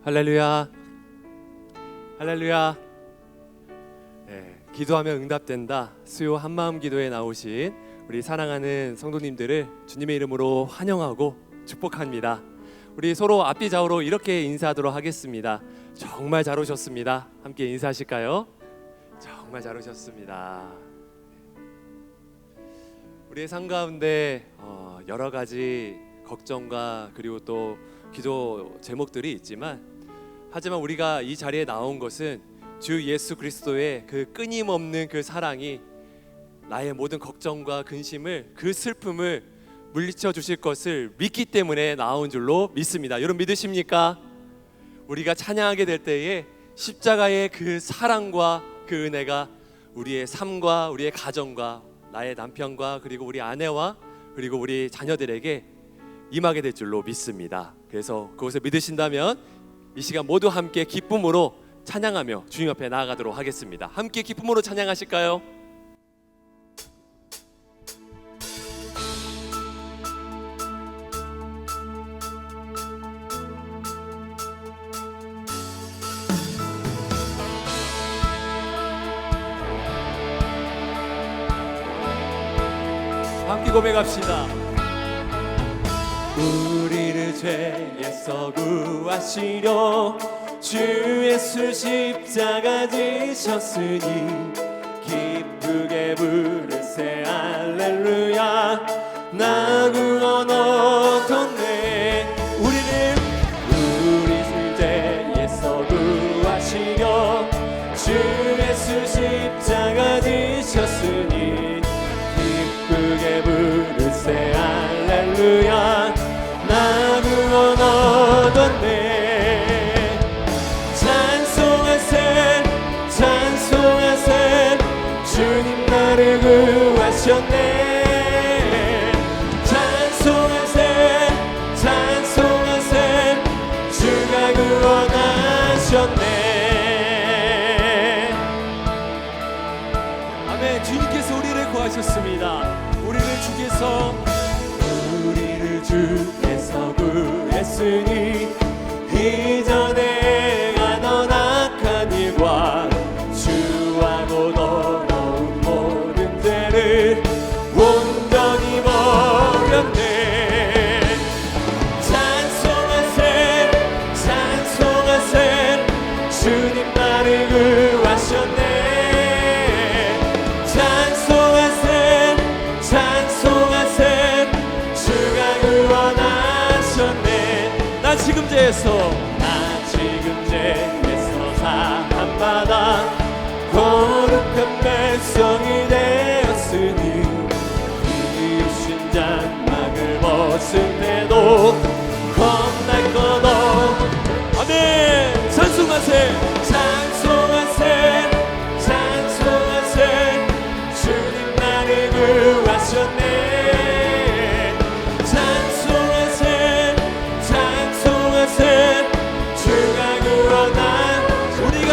할렐루야, 할렐루야. 네, 기도하면 응답된다. 수요 한마음 기도에 나오신 우리 사랑하는 성도님들을 주님의 이름으로 환영하고 축복합니다. 우리 서로 앞뒤 좌우로 이렇게 인사하도록 하겠습니다. 정말 잘 오셨습니다. 함께 인사하실까요? 정말 잘 오셨습니다. 우리의 삶 가운데 여러 가지 걱정과 그리고 또 기도 제목들이 있지만, 하지만 우리가 이 자리에 나온 것은 주 예수 그리스도의 그 끊임없는 그 사랑이 나의 모든 걱정과 근심을, 그 슬픔을 물리쳐 주실 것을 믿기 때문에 나온 줄로 믿습니다. 여러분 믿으십니까? 우리가 찬양하게 될 때에 십자가의 그 사랑과 그 은혜가 우리의 삶과 우리의 가정과 나의 남편과 그리고 우리 아내와 그리고 우리 자녀들에게 임하게 될 줄로 믿습니다. 그래서 그것을 믿으신다면 이 시간 모두 함께 기쁨으로 찬양하며 주님 앞에 나아가도록 하겠습니다. 함께 기쁨으로 찬양하실까요? 함께 고백합시다. 우리를 죄에서 구하시려 주 예수 십자가 지셨으니 기쁘게 부르세 할렐루야. 나 구원 얻었네. 우리를 죄에서 구하시려 주 예수 십자가 지셨으니 기쁘게 부르세 할렐루야. 나 구원 얻었네. 찬송하세 찬송하세 주님 나를 구하셨네. 찬송하세 찬송하세 주가 구원하셨네. 아멘. 주님께서 우리를 구하셨습니다. 우리를 주께서 구했으니 이전에 가던 악한 일과 주하고 더러운 모든 죄를 온전히 버렸네. 찬송하세 찬송하세 주님 나를 구하셨네. 찬송하세 찬송하세 주가 구원하셨네. 나 지금 죄에서 사함받아 거룩한 백성이 되었으니 이으신 장막을 벗을 때도 겁날 것 없. 아멘. 찬송하세 찬송하세 찬송하세 주님 나를 구하셨네. 찬송하세 찬송하세 주가 구원한. 우리가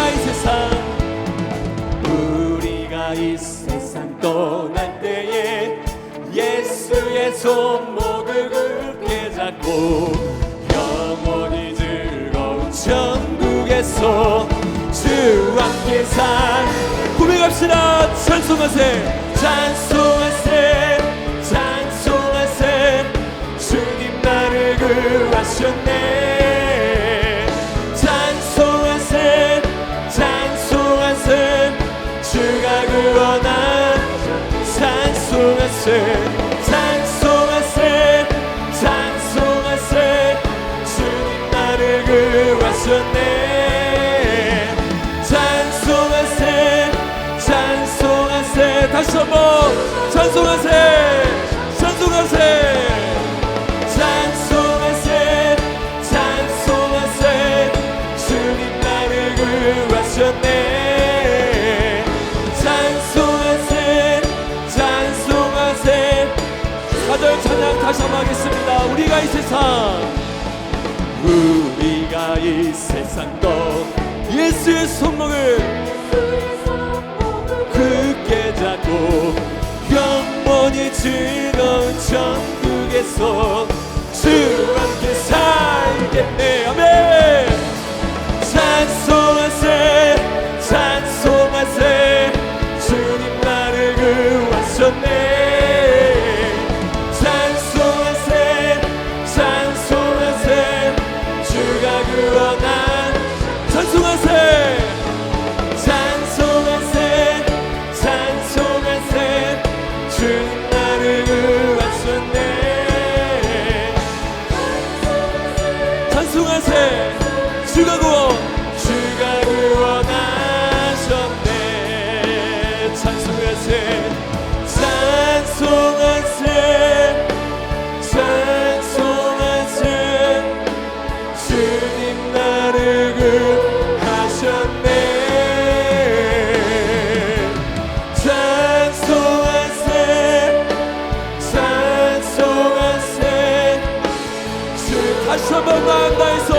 이 세상 떠날 때에 예수의 손목을 굳게 잡고 영원히 즐거운 천국에서 주와 함께 살. 고백합시다. 찬송하세 찬송하세 찬송하세 주님 나를 구하셨네. 찬송하세 찬송하세 주가 구원한. 찬송하세 찬송하세 찬송하세 주님 나를 구하셨네. 찬송하세 찬송하세 다시 한번 찬송하세 찬송하세 찬송하세 찬송하세 주님 나를 구하셨네. 찬송하세 찬송하세. 가정 찬양 다시 한번 하겠습니다. 우리가 이 세상 또 예수의 손목을 굳게 잡고 영원히 즐거운 천국에서 주와 함께 살겠네. 아멘. 다시 한번 마음 다해서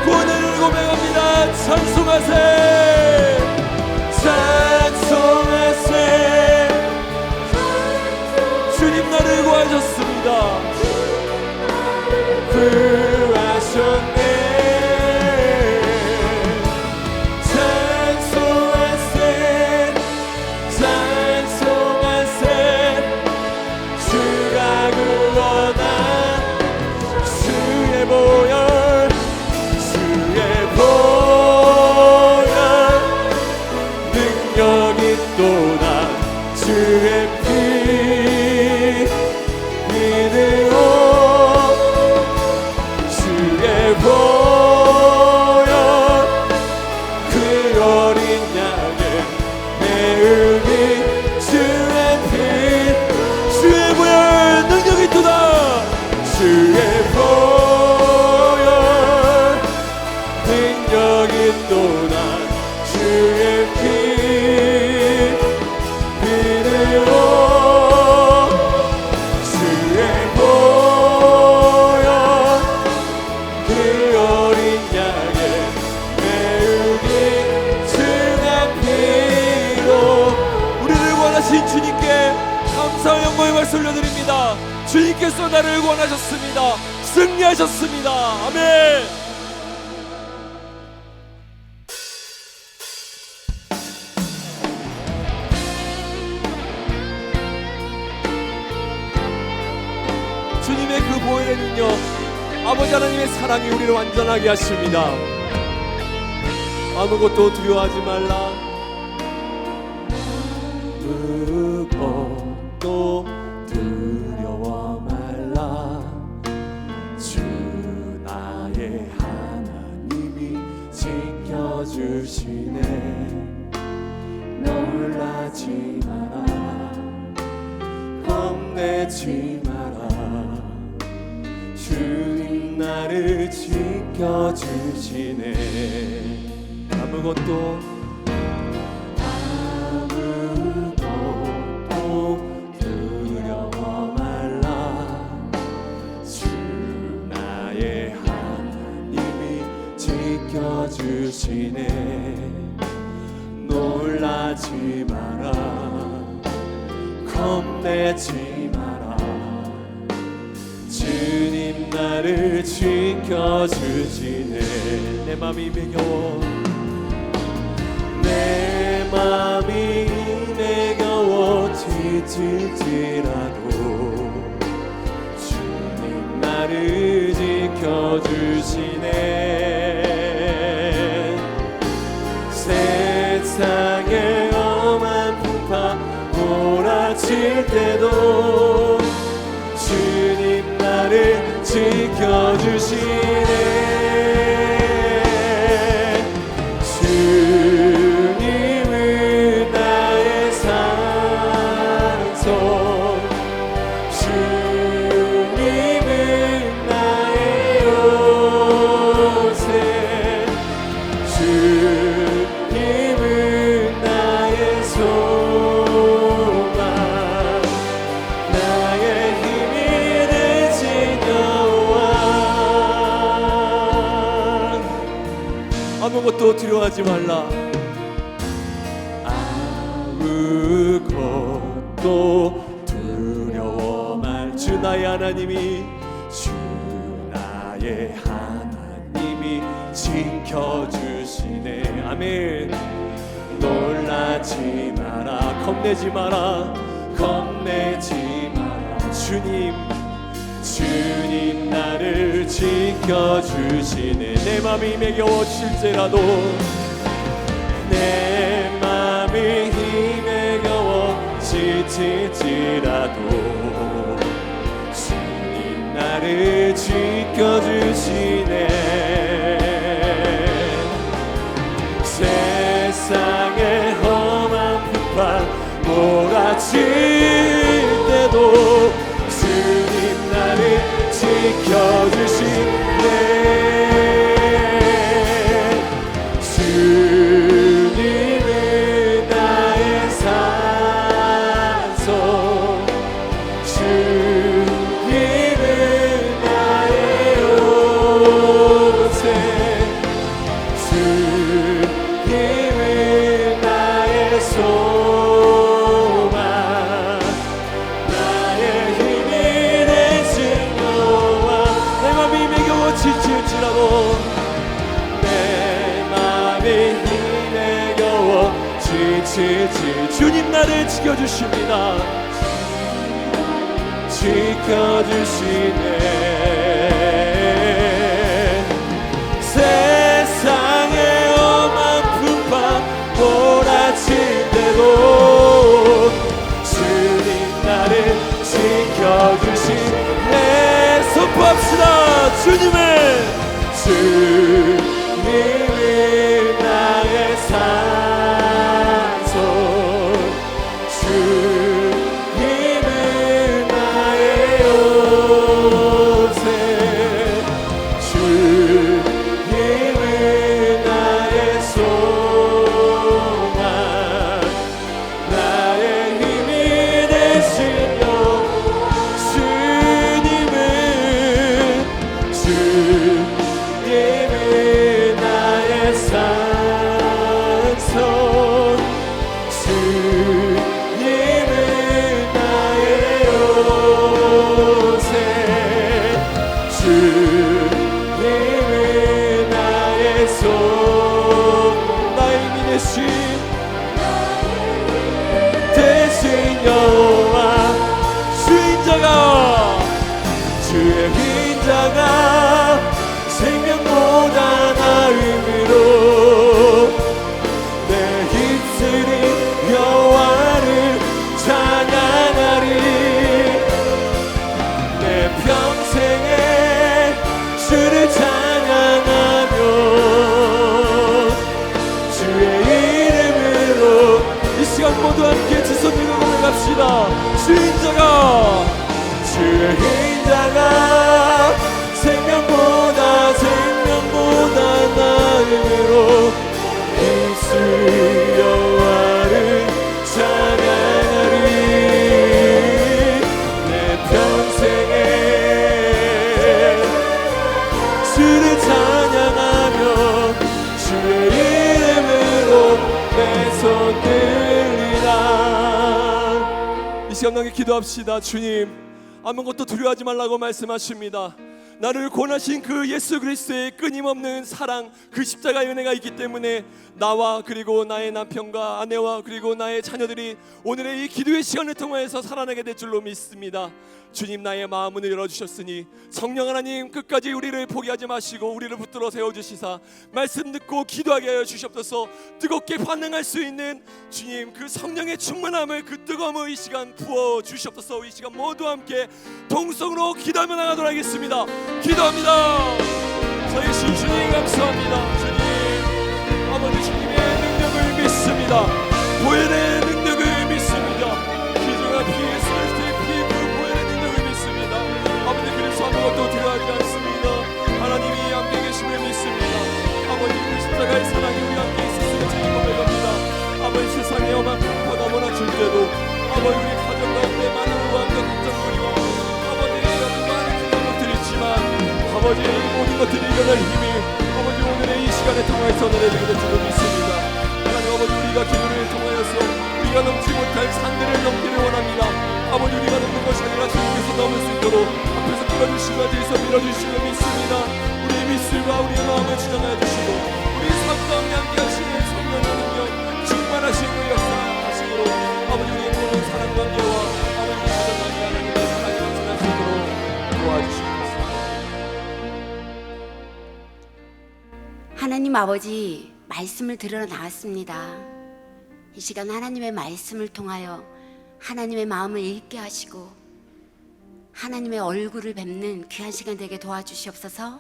구원을 고백합니다. 찬송하세 찬송하세. 주님 나를 구하셨습니다. 구하셨네. 찬송하세 찬송하세. 주가 구원한 주의 보혈 주의 보혈 능력이 또다. 주의 피 믿으오. 주의 보혈 그 어린 양의 매음이 주의 피. 주의 보혈 능력이 또다. 주의 보혈 능력이 또다. 주의 피 믿으오. 주의 보혈 그 어린 양의 매우기 증한 피로 우리를 원하신 주님께 감사와 영광의 말씀 올려드립니다. 주님께서 나를 구원하셨습니다. 승리하셨습니다. 아멘. 주님의 그 보혈의 능력, 아버지 하나님의 사랑이 우리를 완전하게 하십니다. 아무것도 두려워하지 말라. 아무것도 두려워 말라. 주 나의 하나님이 지켜주시네. 놀라지 마라. 겁내지 마라. 주님 나를 지켜주시네. 아무것도 두려워 말라. 주 나의 하나님이 지켜주시네. 놀라지 마라. 겁내지 마라. 주님 나를 지켜주시네. 내 맘이 매겨워. 내 맘이 매겨워 지칠지라도 주님 나를 지켜주시네. 세상의 엄한 풍파 몰아칠 때도 주님 나를 지켜주시네. 주님은 나의 산소. 주님은 나의 요새. 주님은 나의 소망. 나의 힘이 되신 여호와. 아무것도 두려워하지 말라. 아무것도 두려워 말. 주 나의 하나님이 주 나의 하나님이 지켜주시네. 아멘. 놀라지 마라. 겁내지 마라. 겁내지 마라. 주님 나를 지켜주시네. 내 맘이 매겨워질지라도 내 맘이 매겨워 지칠지라도 주님 나를 지켜주시네. 세상의 험한 풍파 몰아칠 때도 주님 나를 지켜주시네. 주님은 나의 산소. 주님은 나의 지킬지 주님 나를 지켜주십니다. 지켜주시네. 세상의 험한 풍파 몰아칠 때도 주님 나를 지켜주시네. 선포합시다. 주님을 나의 산소, 주님을 나의 요새, 주님을 나의 소망, 나의 힘이 되신 주님을 나의 산성, 주님을 나의 요새, 주님을 나의 소망, 나의 힘이 되신 여호와, 주의 인자가 생명보다 나음으로 내 입술이 여호와를 찬양하리. 내 평생에 주를 찬양하며 주의 이름으로 이 시간 모두 함께 두 손 들고 고백합시다. 주의 인자가 생명보다 나음으로 입술 여호와를 찬양하리. 내 평생에 주를 찬양하며 주의 이름으로 내 손 들리라. 이 시간 함께 기도합시다. 주님, 아무것도 두려워하지 말라고 말씀하십니다. 나를 권하신 그 예수 그리스도의 끊임없는 사랑, 그 십자가의 은혜가 있기 때문에 나와 그리고 나의 남편과 아내와 그리고 나의 자녀들이 오늘의 이 기도의 시간을 통해서 살아나게 될 줄로 믿습니다. 주님, 나의 마음을 열어주셨으니 성령 하나님 끝까지 우리를 포기하지 마시고 우리를 붙들어 세워주시사 말씀 듣고 기도하게 하여 주시옵소서. 뜨겁게 반응할 수 있는 주님 그 성령의 충만함을, 그 뜨거움을 이 시간 부어 주시옵소서. 이 시간 모두 함께 동성으로 기도하며 나가도록 하겠습니다. 기도합니다. 저희 주님 감사합니다. 주님, 아버지 주님의 능력을 믿습니다. 보혈의 능력을 믿습니다. 기존과 피의 스레스의 피, 그 보혈의 능력을 믿습니다. 아버지, 그래서 아무것도 두려워하지 않습니다. 하나님이 함께 계심을 믿습니다. 아버지, 그 십자가의 사랑이 우리 함께 있었음을 저희 고백합니다. 아버지, 세상에 험한 풍파가 몰아칠 때도 아버지, 우리 가정 가운데 많은 우환과 걱정거리와 아버지, 많은 것들이 있지만 아버지, 모든 것들이 일어날 힘이 아버지 오늘의 이 시간에 통해서 내려지게 될 줄로 믿습니다. 하나님 아버지, 우리가 기도를 통하여서 우리가 넘지 못할 산들을 넘기를 원합니다. 아버지, 우리가 넘는 것이 아니라 주님께서 넘을 수 있도록 앞에서 끌어주시고 뒤에서 밀어주시고 믿습니다. 우리의 미술과 우리의 마음을 주장하여 주시고 우리 삶 가운데 함께 하시는 성령의 능력 충만하신 그 역사하시므로 아버지, 우리의 모든 사랑 관계와 아버지 가정 관계 하나님의 사랑이 넘쳐날 수 있도록 도와주시옵소서. 하나님 아버지, 말씀을 들으러 나왔습니다. 이 시간 하나님의 말씀을 통하여 하나님의 마음을 읽게 하시고 하나님의 얼굴을 뵙는 귀한 시간 되게 도와주시옵소서.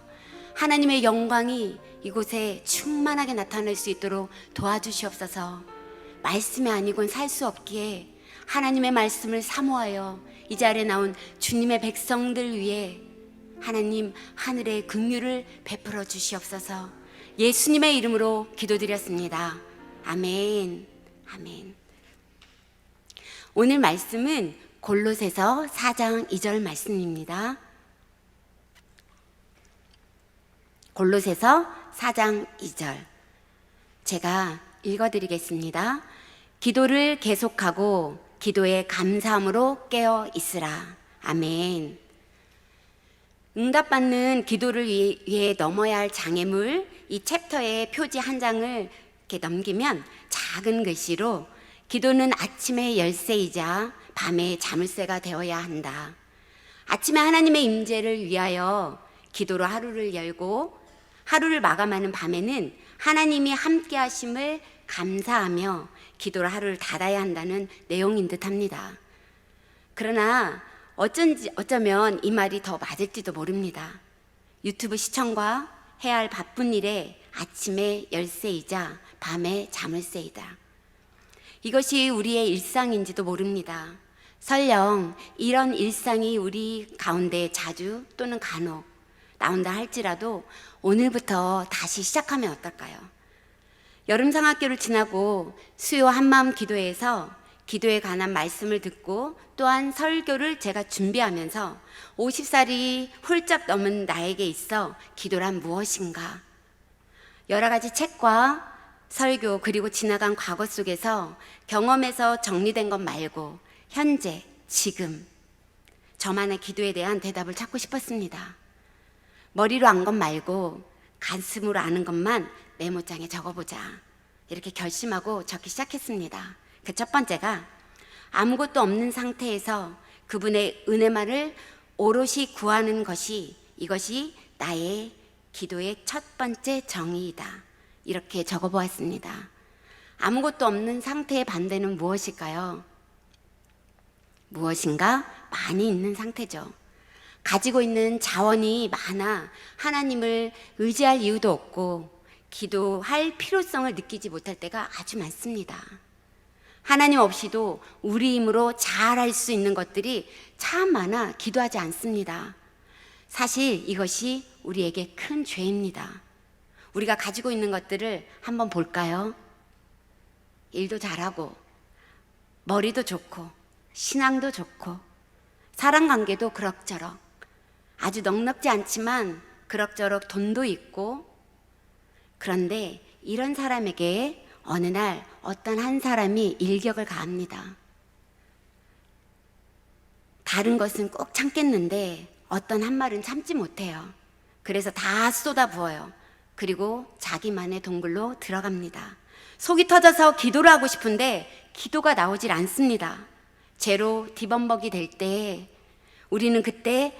하나님의 영광이 이곳에 충만하게 나타날 수 있도록 도와주시옵소서. 말씀이 아니곤 살 수 없기에 하나님의 말씀을 사모하여 이 자리에 나온 주님의 백성들 위해 하나님 하늘의 긍휼을 베풀어 주시옵소서. 예수님의 이름으로 기도드렸습니다. 아멘. 아멘. 오늘 말씀은 골로새서 4장 2절 말씀입니다. 골로새서 4장 2절 제가 읽어드리겠습니다. 기도를 계속하고 기도에 감사함으로 깨어 있으라. 아멘. 응답받는 기도를 위해 넘어야 할 장애물, 이 챕터의 표지 한 장을 이렇게 넘기면 작은 글씨로 기도는 아침의 열쇠이자 밤의 자물쇠가 되어야 한다. 아침에 하나님의 임재를 위하여 기도로 하루를 열고 하루를 마감하는 밤에는 하나님이 함께 하심을 감사하며 기도로 하루를 닫아야 한다는 내용인 듯 합니다. 그러나 어쩌면 이 말이 더 맞을지도 모릅니다. 유튜브 시청과 해야 할 바쁜 일에 아침의 열쇠이자 밤의 자물쇠이다. 이것이 우리의 일상인지도 모릅니다. 설령 이런 일상이 우리 가운데 자주 또는 간혹 나온다 할지라도 오늘부터 다시 시작하면 어떨까요? 여름상학교를 지나고 수요 한마음 기도회에서 기도에 관한 말씀을 듣고 또한 설교를 제가 준비하면서 50살이 훌쩍 넘은 나에게 있어 기도란 무엇인가? 여러 가지 책과 설교 그리고 지나간 과거 속에서 경험에서 정리된 것 말고 현재, 지금 저만의 기도에 대한 대답을 찾고 싶었습니다. 머리로 안 것 말고 가슴으로 아는 것만 메모장에 적어보자. 이렇게 결심하고 적기 시작했습니다. 그 첫 번째가 아무것도 없는 상태에서 그분의 은혜만을 오롯이 구하는 것이 이것이 나의 기도의 첫 번째 정의이다. 이렇게 적어보았습니다. 아무것도 없는 상태의 반대는 무엇일까요? 무엇인가? 많이 있는 상태죠. 가지고 있는 자원이 많아 하나님을 의지할 이유도 없고 기도할 필요성을 느끼지 못할 때가 아주 많습니다. 하나님 없이도 우리 힘으로 잘할 수 있는 것들이 참 많아 기도하지 않습니다. 사실 이것이 우리에게 큰 죄입니다. 우리가 가지고 있는 것들을 한번 볼까요? 일도 잘하고 머리도 좋고 신앙도 좋고 사람관계도 그럭저럭 아주 넉넉지 않지만 그럭저럭 돈도 있고 그런데 이런 사람에게 어느 날 어떤 한 사람이 일격을 가합니다. 다른 것은 꼭 참겠는데 어떤 한 말은 참지 못해요. 그래서 다 쏟아부어요. 그리고 자기만의 동굴로 들어갑니다. 속이 터져서 기도를 하고 싶은데 기도가 나오질 않습니다. 죄로 뒤범벅이 될 때 우리는 그때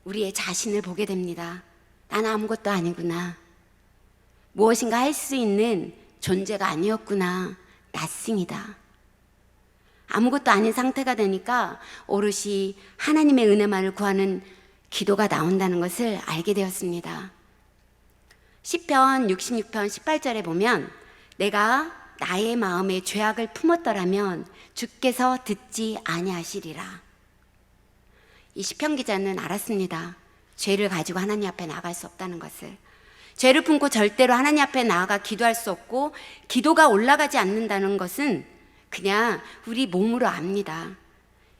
우리의 자신을 보게 됩니다. 나는 아무것도 아니구나. 무엇인가 할 수 있는 존재가 아니었구나. nothing이다. 아무것도 아닌 상태가 되니까 오롯이 하나님의 은혜만을 구하는 기도가 나온다는 것을 알게 되었습니다. 시편 66편 18절에 보면 내가 나의 마음에 죄악을 품었더라면 주께서 듣지 아니하시리라. 이 시편 기자는 알았습니다. 죄를 가지고 하나님 앞에 나갈 수 없다는 것을. 죄를 품고 절대로 하나님 앞에 나아가 기도할 수 없고 기도가 올라가지 않는다는 것은 그냥 우리 몸으로 압니다.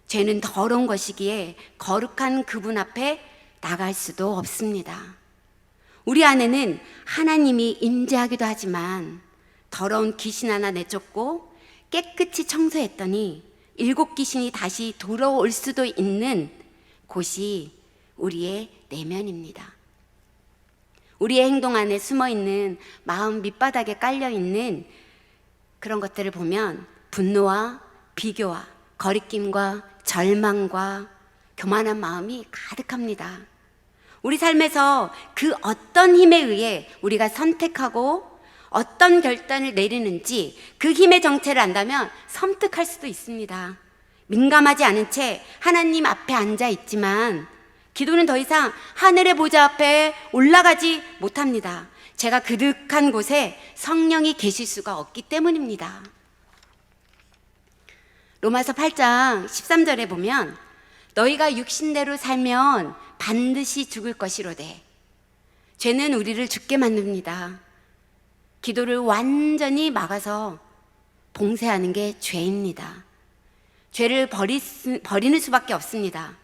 죄는 더러운 것이기에 거룩한 그분 앞에 나갈 수도 없습니다. 우리 안에는 하나님이 임재하기도 하지만 더러운 귀신 하나 내쫓고 깨끗이 청소했더니 7 귀신이 다시 돌아올 수도 있는 곳이 우리의 내면입니다. 우리의 행동 안에 숨어있는 마음 밑바닥에 깔려있는 그런 것들을 보면 분노와 비교와 거리낌과 절망과 교만한 마음이 가득합니다. 우리 삶에서 그 어떤 힘에 의해 우리가 선택하고 어떤 결단을 내리는지 그 힘의 정체를 안다면 섬뜩할 수도 있습니다. 민감하지 않은 채 하나님 앞에 앉아 있지만 기도는 더 이상 하늘의 보좌 앞에 올라가지 못합니다. 제가 그득한 곳에 성령이 계실 수가 없기 때문입니다. 로마서 8장 13절에 보면 너희가 육신대로 살면 반드시 죽을 것이로되 죄는 우리를 죽게 만듭니다. 기도를 완전히 막아서 봉쇄하는 게 죄입니다. 죄를 버리는 수밖에 없습니다.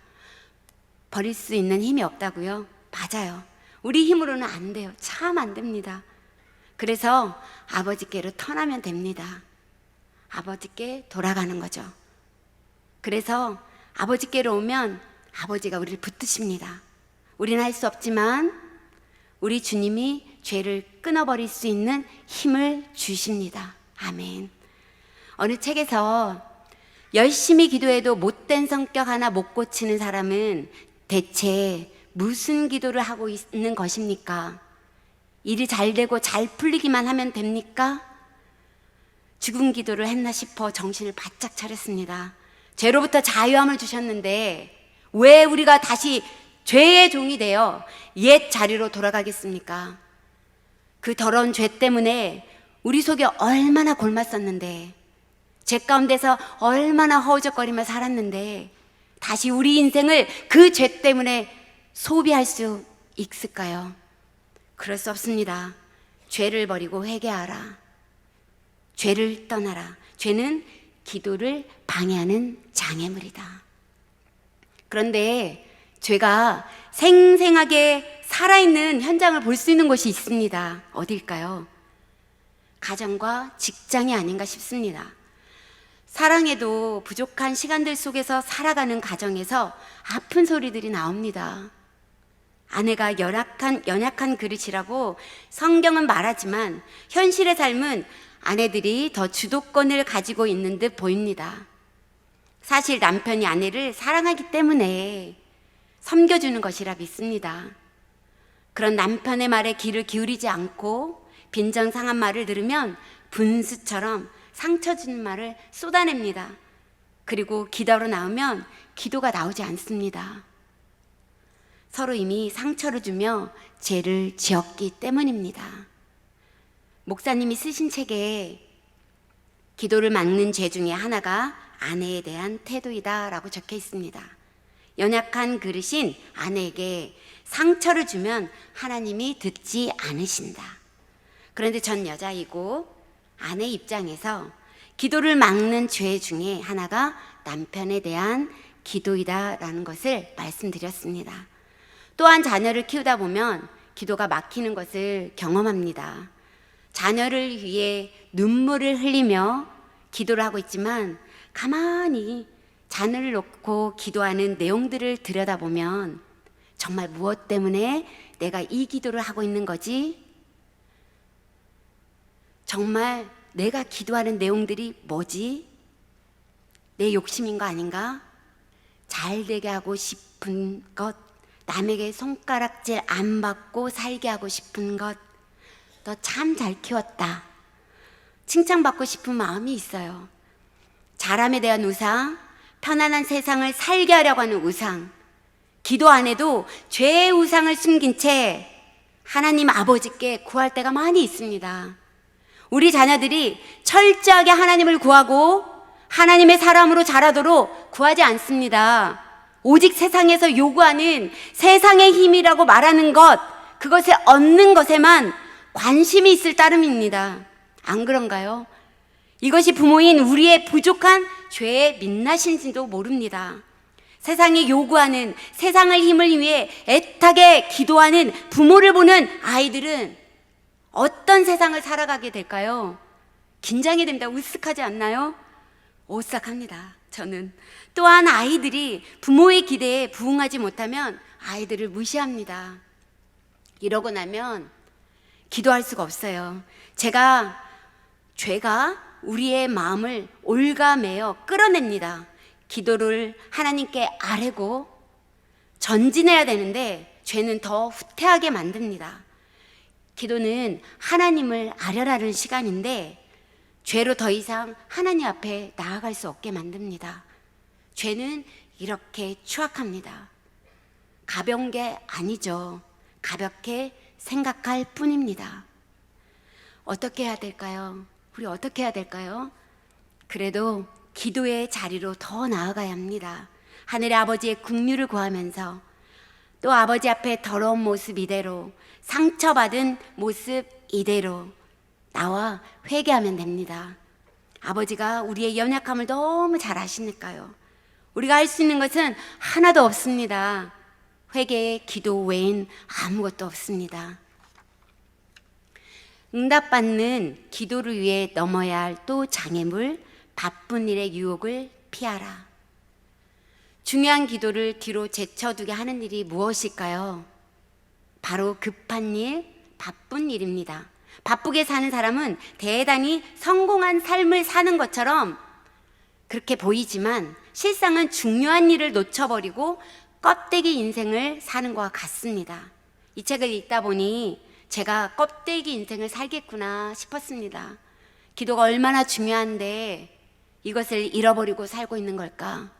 버릴 수 있는 힘이 없다고요? 맞아요. 우리 힘으로는 안 돼요. 참 안 됩니다. 그래서 아버지께로 터나면 됩니다. 아버지께 돌아가는 거죠. 그래서 아버지께로 오면 아버지가 우리를 붙드십니다. 우리는 할 수 없지만 우리 주님이 죄를 끊어버릴 수 있는 힘을 주십니다. 아멘. 어느 책에서 열심히 기도해도 못된 성격 하나 못 고치는 사람은 대체 무슨 기도를 하고 있는 것입니까? 일이 잘 되고 잘 풀리기만 하면 됩니까? 죽은 기도를 했나 싶어 정신을 바짝 차렸습니다. 죄로부터 자유함을 주셨는데 왜 우리가 다시 죄의 종이 되어 옛 자리로 돌아가겠습니까? 그 더러운 죄 때문에 우리 속에 얼마나 골맞섰는데, 죄 가운데서 얼마나 허우적거리며 살았는데 다시 우리 인생을 그 죄 때문에 소비할 수 있을까요? 그럴 수 없습니다. 죄를 버리고 회개하라. 죄를 떠나라. 죄는 기도를 방해하는 장애물이다. 그런데 죄가 생생하게 살아있는 현장을 볼 수 있는 곳이 있습니다. 어딜까요? 가정과 직장이 아닌가 싶습니다. 사랑해도 부족한 시간들 속에서 살아가는 가정에서 아픈 소리들이 나옵니다. 아내가 연약한 그릇이라고 성경은 말하지만 현실의 삶은 아내들이 더 주도권을 가지고 있는 듯 보입니다. 사실 남편이 아내를 사랑하기 때문에 섬겨주는 것이라 믿습니다. 그런 남편의 말에 귀를 기울이지 않고 빈정상한 말을 들으면 분수처럼 상처 주는 말을 쏟아냅니다. 그리고 기도로 나오면 기도가 나오지 않습니다. 서로 이미 상처를 주며 죄를 지었기 때문입니다. 목사님이 쓰신 책에 기도를 막는 죄 중에 하나가 아내에 대한 태도이다 라고 적혀 있습니다. 연약한 그릇인 아내에게 상처를 주면 하나님이 듣지 않으신다. 그런데 전 여자이고 아내 입장에서 기도를 막는 죄 중에 하나가 남편에 대한 기도이다 라는 것을 말씀드렸습니다. 또한 자녀를 키우다 보면 기도가 막히는 것을 경험합니다. 자녀를 위해 눈물을 흘리며 기도를 하고 있지만 가만히 자녀를 놓고 기도하는 내용들을 들여다보면 정말 무엇 때문에 내가 이 기도를 하고 있는 거지? 정말 내가 기도하는 내용들이 뭐지? 내 욕심인 거 아닌가? 잘 되게 하고 싶은 것, 남에게 손가락질 안 받고 살게 하고 싶은 것, 너 참 잘 키웠다. 칭찬받고 싶은 마음이 있어요. 잘함에 대한 우상, 편안한 세상을 살게 하려고 하는 우상, 기도 안 해도 죄의 우상을 숨긴 채 하나님 아버지께 구할 때가 많이 있습니다. 우리 자녀들이 철저하게 하나님을 구하고 하나님의 사람으로 자라도록 구하지 않습니다. 오직 세상에서 요구하는 세상의 힘이라고 말하는 것, 그것을 얻는 것에만 관심이 있을 따름입니다. 안 그런가요? 이것이 부모인 우리의 부족한 죄의 민낯인지도 모릅니다. 세상이 요구하는 세상의 힘을 위해 애타게 기도하는 부모를 보는 아이들은 어떤 세상을 살아가게 될까요? 긴장이 됩니다. 으쓱하지 않나요? 오싹합니다. 저는 또한 아이들이 부모의 기대에 부응하지 못하면 아이들을 무시합니다. 이러고 나면 기도할 수가 없어요. 죄가 우리의 마음을 올가매어 끌어냅니다. 기도를 하나님께 아뢰고 전진해야 되는데 죄는 더 후퇴하게 만듭니다. 기도는 하나님을 아뢰라는 시간인데 죄로 더 이상 하나님 앞에 나아갈 수 없게 만듭니다. 죄는 이렇게 추악합니다. 가벼운 게 아니죠. 가볍게 생각할 뿐입니다. 어떻게 해야 될까요? 우리 어떻게 해야 될까요? 그래도 기도의 자리로 더 나아가야 합니다. 하늘의 아버지의 긍휼을 구하면서 또 아버지 앞에 더러운 모습 이대로, 상처받은 모습 이대로 나와 회개하면 됩니다. 아버지가 우리의 연약함을 너무 잘 아시니까요. 우리가 할 수 있는 것은 하나도 없습니다. 회개의 기도 외엔 아무것도 없습니다. 응답받는 기도를 위해 넘어야 할 또 장애물, 바쁜 일의 유혹을 피하라. 중요한 기도를 뒤로 제쳐두게 하는 일이 무엇일까요? 바로 급한 일, 바쁜 일입니다. 바쁘게 사는 사람은 대단히 성공한 삶을 사는 것처럼 그렇게 보이지만 실상은 중요한 일을 놓쳐버리고 껍데기 인생을 사는 것과 같습니다. 이 책을 읽다 보니 제가 껍데기 인생을 살겠구나 싶었습니다. 기도가 얼마나 중요한데 이것을 잃어버리고 살고 있는 걸까?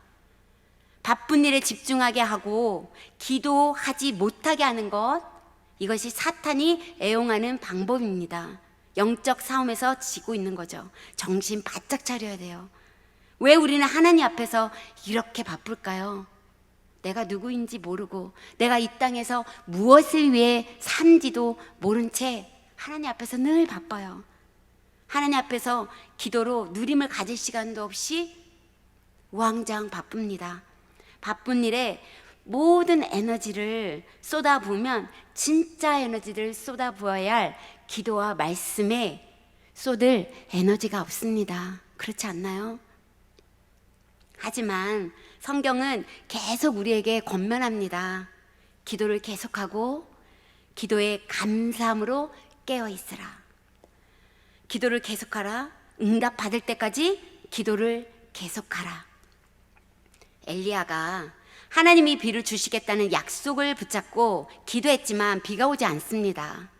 바쁜 일에 집중하게 하고 기도하지 못하게 하는 것, 이것이 사탄이 애용하는 방법입니다. 영적 싸움에서 지고 있는 거죠. 정신 바짝 차려야 돼요. 왜 우리는 하나님 앞에서 이렇게 바쁠까요? 내가 누구인지 모르고 내가 이 땅에서 무엇을 위해 산지도 모른 채 하나님 앞에서 늘 바빠요. 하나님 앞에서 기도로 누림을 가질 시간도 없이 우왕좌왕 바쁩니다. 바쁜 일에 모든 에너지를 쏟아부으면 진짜 에너지를 쏟아부어야 할 기도와 말씀에 쏟을 에너지가 없습니다. 그렇지 않나요? 하지만 성경은 계속 우리에게 권면합니다. 기도를 계속하고 기도에 감사함으로 깨어 있으라. 기도를 계속하라. 응답 받을 때까지 기도를 계속하라. 엘리야가 하나님이 비를 주시겠다는 약속을 붙잡고 기도했지만 비가 오지 않습니다.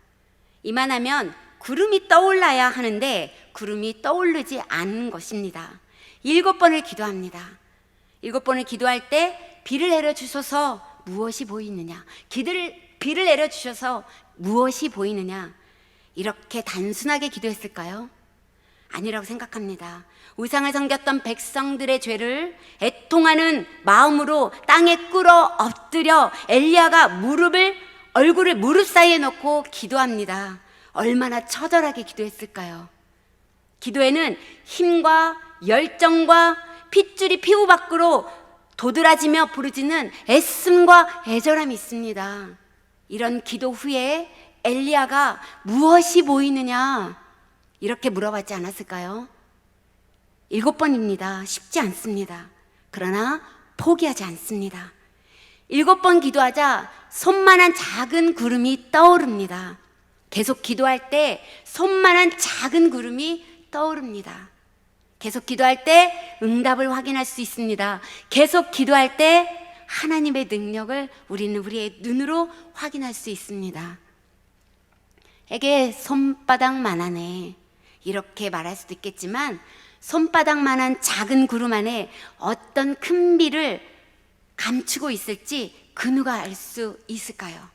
이만하면 구름이 떠올라야 하는데 구름이 떠오르지 않는 것입니다. 7번을 기도합니다. 7번을 기도할 때 비를 내려주셔서 무엇이 보이느냐? 비를 내려주셔서 무엇이 보이느냐? 이렇게 단순하게 기도했을까요? 아니라고 생각합니다. 우상을 섬겼던 백성들의 죄를 애통하는 마음으로 땅에 꿇어 엎드려 엘리야가 얼굴을 무릎 사이에 놓고 기도합니다. 얼마나 처절하게 기도했을까요? 기도에는 힘과 열정과 핏줄이 피부 밖으로 도드라지며 부르짖는 애씀과 애절함이 있습니다. 이런 기도 후에 엘리야가 무엇이 보이느냐 이렇게 물어봤지 않았을까요? 7번입니다. 쉽지 않습니다. 그러나 포기하지 않습니다. 7번 기도하자 손만한 작은 구름이 떠오릅니다. 계속 기도할 때 손만한 작은 구름이 떠오릅니다. 계속 기도할 때 응답을 확인할 수 있습니다. 계속 기도할 때 하나님의 능력을 우리는 우리의 눈으로 확인할 수 있습니다. 에게 손바닥만하네 이렇게 말할 수도 있겠지만 손바닥만한 작은 구름 안에 어떤 큰 비를 감추고 있을지 그 누가 알 수 있을까요?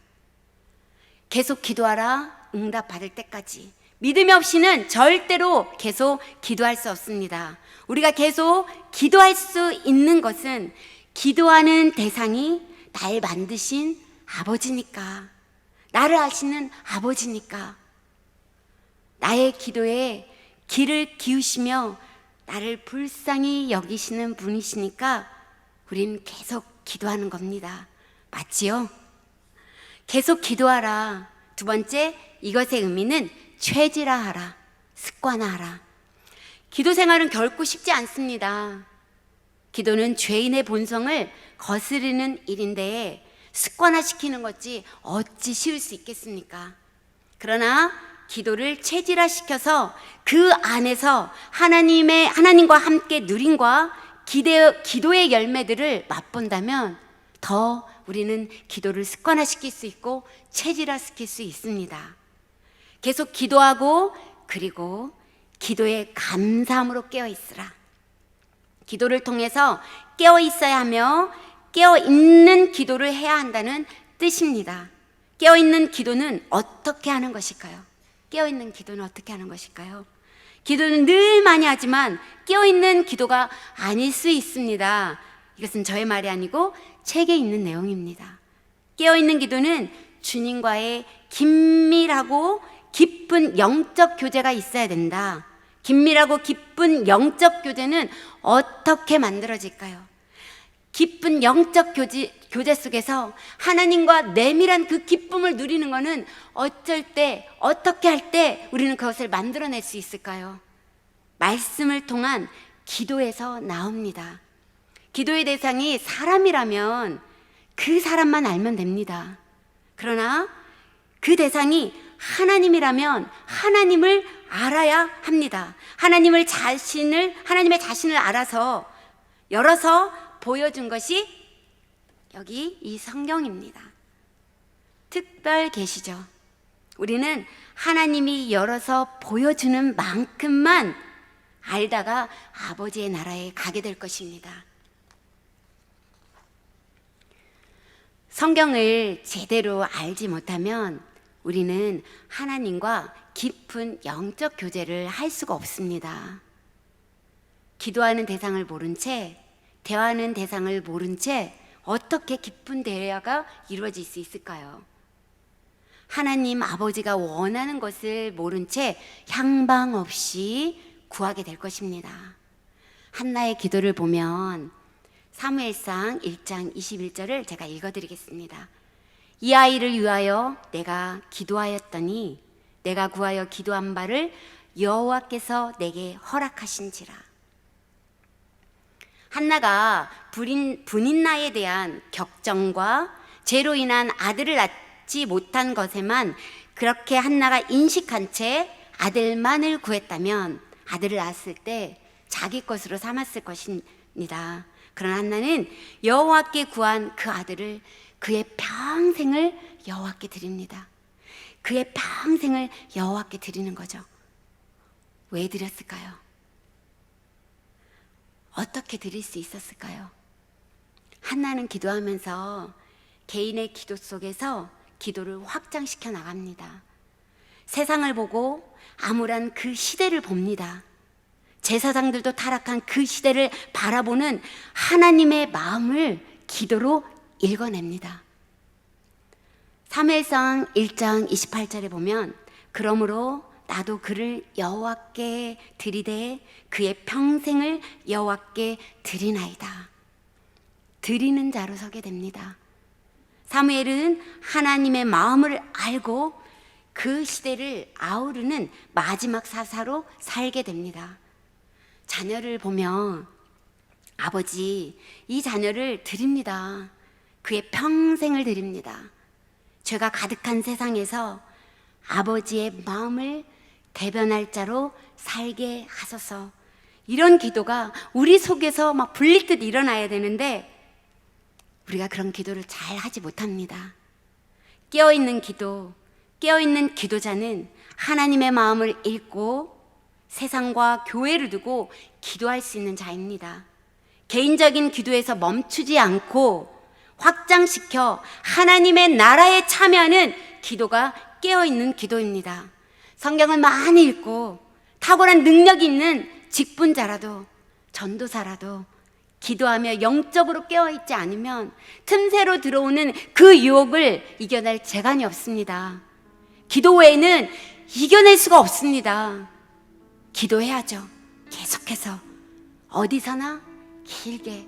계속 기도하라. 응답 받을 때까지. 믿음이 없이는 절대로 계속 기도할 수 없습니다. 우리가 계속 기도할 수 있는 것은 기도하는 대상이 날 만드신 아버지니까, 나를 아시는 아버지니까, 나의 기도에 귀를 기우시며 나를 불쌍히 여기시는 분이시니까 우린 계속 기도하는 겁니다. 맞지요? 계속 기도하라. 두 번째, 이것의 의미는 체질화하라, 습관화하라. 기도 생활은 결코 쉽지 않습니다. 기도는 죄인의 본성을 거스르는 일인데 습관화시키는 것이 어찌 쉬울 수 있겠습니까? 그러나 기도를 체질화시켜서 그 안에서 하나님과 함께 누림과 기도의 열매들을 맛본다면 더 우리는 기도를 습관화시킬 수 있고 체질화시킬 수 있습니다. 계속 기도하고 그리고 기도에 감사함으로 깨어 있으라. 기도를 통해서 깨어 있어야 하며 깨어 있는 기도를 해야 한다는 뜻입니다. 깨어 있는 기도는 어떻게 하는 것일까요? 깨어 있는 기도는 어떻게 하는 것일까요? 기도는 늘 많이 하지만 깨어 있는 기도가 아닐 수 있습니다. 이것은 저의 말이 아니고 책에 있는 내용입니다. 깨어 있는 기도는 주님과의 긴밀하고 깊은 영적 교제가 있어야 된다. 긴밀하고 깊은 영적 교제는 어떻게 만들어질까요? 깊은 영적 교제 속에서 하나님과 내밀한 그 기쁨을 누리는 것은 어쩔 때, 어떻게 할 때 우리는 그것을 만들어낼 수 있을까요? 말씀을 통한 기도에서 나옵니다. 기도의 대상이 사람이라면 그 사람만 알면 됩니다. 그러나 그 대상이 하나님이라면 하나님을 알아야 합니다. 하나님의 자신을 알아서 열어서 보여준 것이 여기 이 성경입니다. 특별 계시죠. 우리는 하나님이 열어서 보여주는 만큼만 알다가 아버지의 나라에 가게 될 것입니다. 성경을 제대로 알지 못하면 우리는 하나님과 깊은 영적 교제를 할 수가 없습니다. 기도하는 대상을 모른 채, 대화하는 대상을 모른 채 어떻게 깊은 대화가 이루어질 수 있을까요? 하나님 아버지가 원하는 것을 모른 채 향방 없이 구하게 될 것입니다. 한나의 기도를 보면 사무엘상 1장 21절을 제가 읽어드리겠습니다. 이 아이를 위하여 내가 기도하였더니 내가 구하여 기도한 바를 여호와께서 내게 허락하신지라. 한나가 분인나에 대한 격정과 죄로 인한 아들을 낳지 못한 것에만 그렇게 한나가 인식한 채 아들만을 구했다면 아들을 낳았을 때 자기 것으로 삼았을 것입니다. 그러나 한나는 여호와께 구한 그 아들을 그의 평생을 여호와께 드립니다. 그의 평생을 여호와께 드리는 거죠. 왜 드렸을까요? 어떻게 드릴 수 있었을까요? 한나는 기도하면서 개인의 기도 속에서 기도를 확장시켜 나갑니다. 세상을 보고 암울한 그 시대를 봅니다. 제사장들도 타락한 그 시대를 바라보는 하나님의 마음을 기도로 읽어냅니다. 사무엘상 1장 28절에 보면 그러므로 나도 그를 여호와께 드리되 그의 평생을 여호와께 드리나이다. 드리는 자로 서게 됩니다. 사무엘은 하나님의 마음을 알고 그 시대를 아우르는 마지막 사사로 살게 됩니다. 자녀를 보며 아버지, 이 자녀를 드립니다. 그의 평생을 드립니다. 죄가 가득한 세상에서 아버지의 마음을 대변할 자로 살게 하소서. 이런 기도가 우리 속에서 막 불릴 듯 일어나야 되는데 우리가 그런 기도를 잘 하지 못합니다. 깨어있는 기도자는 하나님의 마음을 읽고 세상과 교회를 두고 기도할 수 있는 자입니다. 개인적인 기도에서 멈추지 않고 확장시켜 하나님의 나라에 참여하는 기도가 깨어있는 기도입니다. 성경을 많이 읽고 탁월한 능력이 있는 직분자라도 전도사라도 기도하며 영적으로 깨어있지 않으면 틈새로 들어오는 그 유혹을 이겨낼 재간이 없습니다. 기도 외에는 이겨낼 수가 없습니다. 기도해야죠. 계속해서 어디서나 길게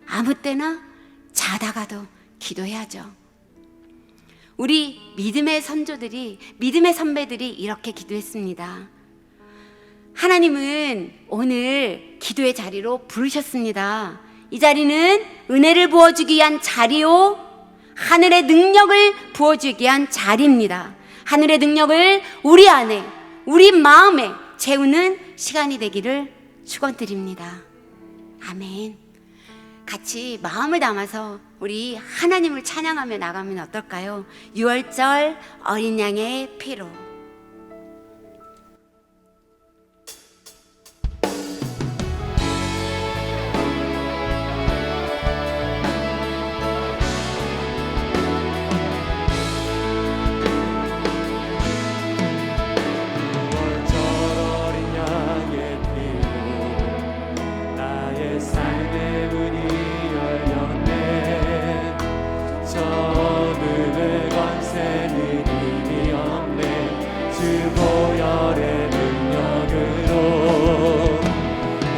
아무 때나 자다가도 기도해야죠. 우리 믿음의 선배들이 이렇게 기도했습니다. 하나님은 오늘 기도의 자리로 부르셨습니다. 이 자리는 은혜를 부어주기 위한 자리요, 하늘의 능력을 부어주기 위한 자리입니다. 하늘의 능력을 우리 안에, 우리 마음에 채우는 시간이 되기를 축원드립니다. 아멘. 같이 마음을 담아서 우리 하나님을 찬양하며 나가면 어떨까요? 6월절 어린 양의 피로.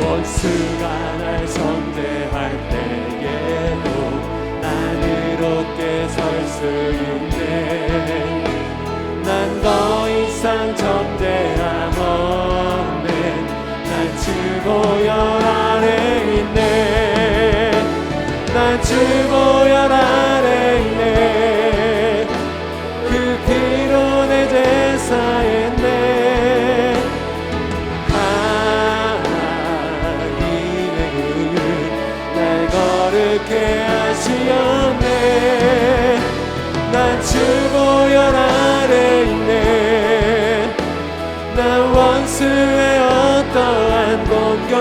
원수가 날 선대할 때에도 나는 웃게 설 수 있네. 난 더 이상 점대함 없네. 난 주 보혈 아래 있네. 난 주 보혈 아래 있네. 그 피로 내 제사했네.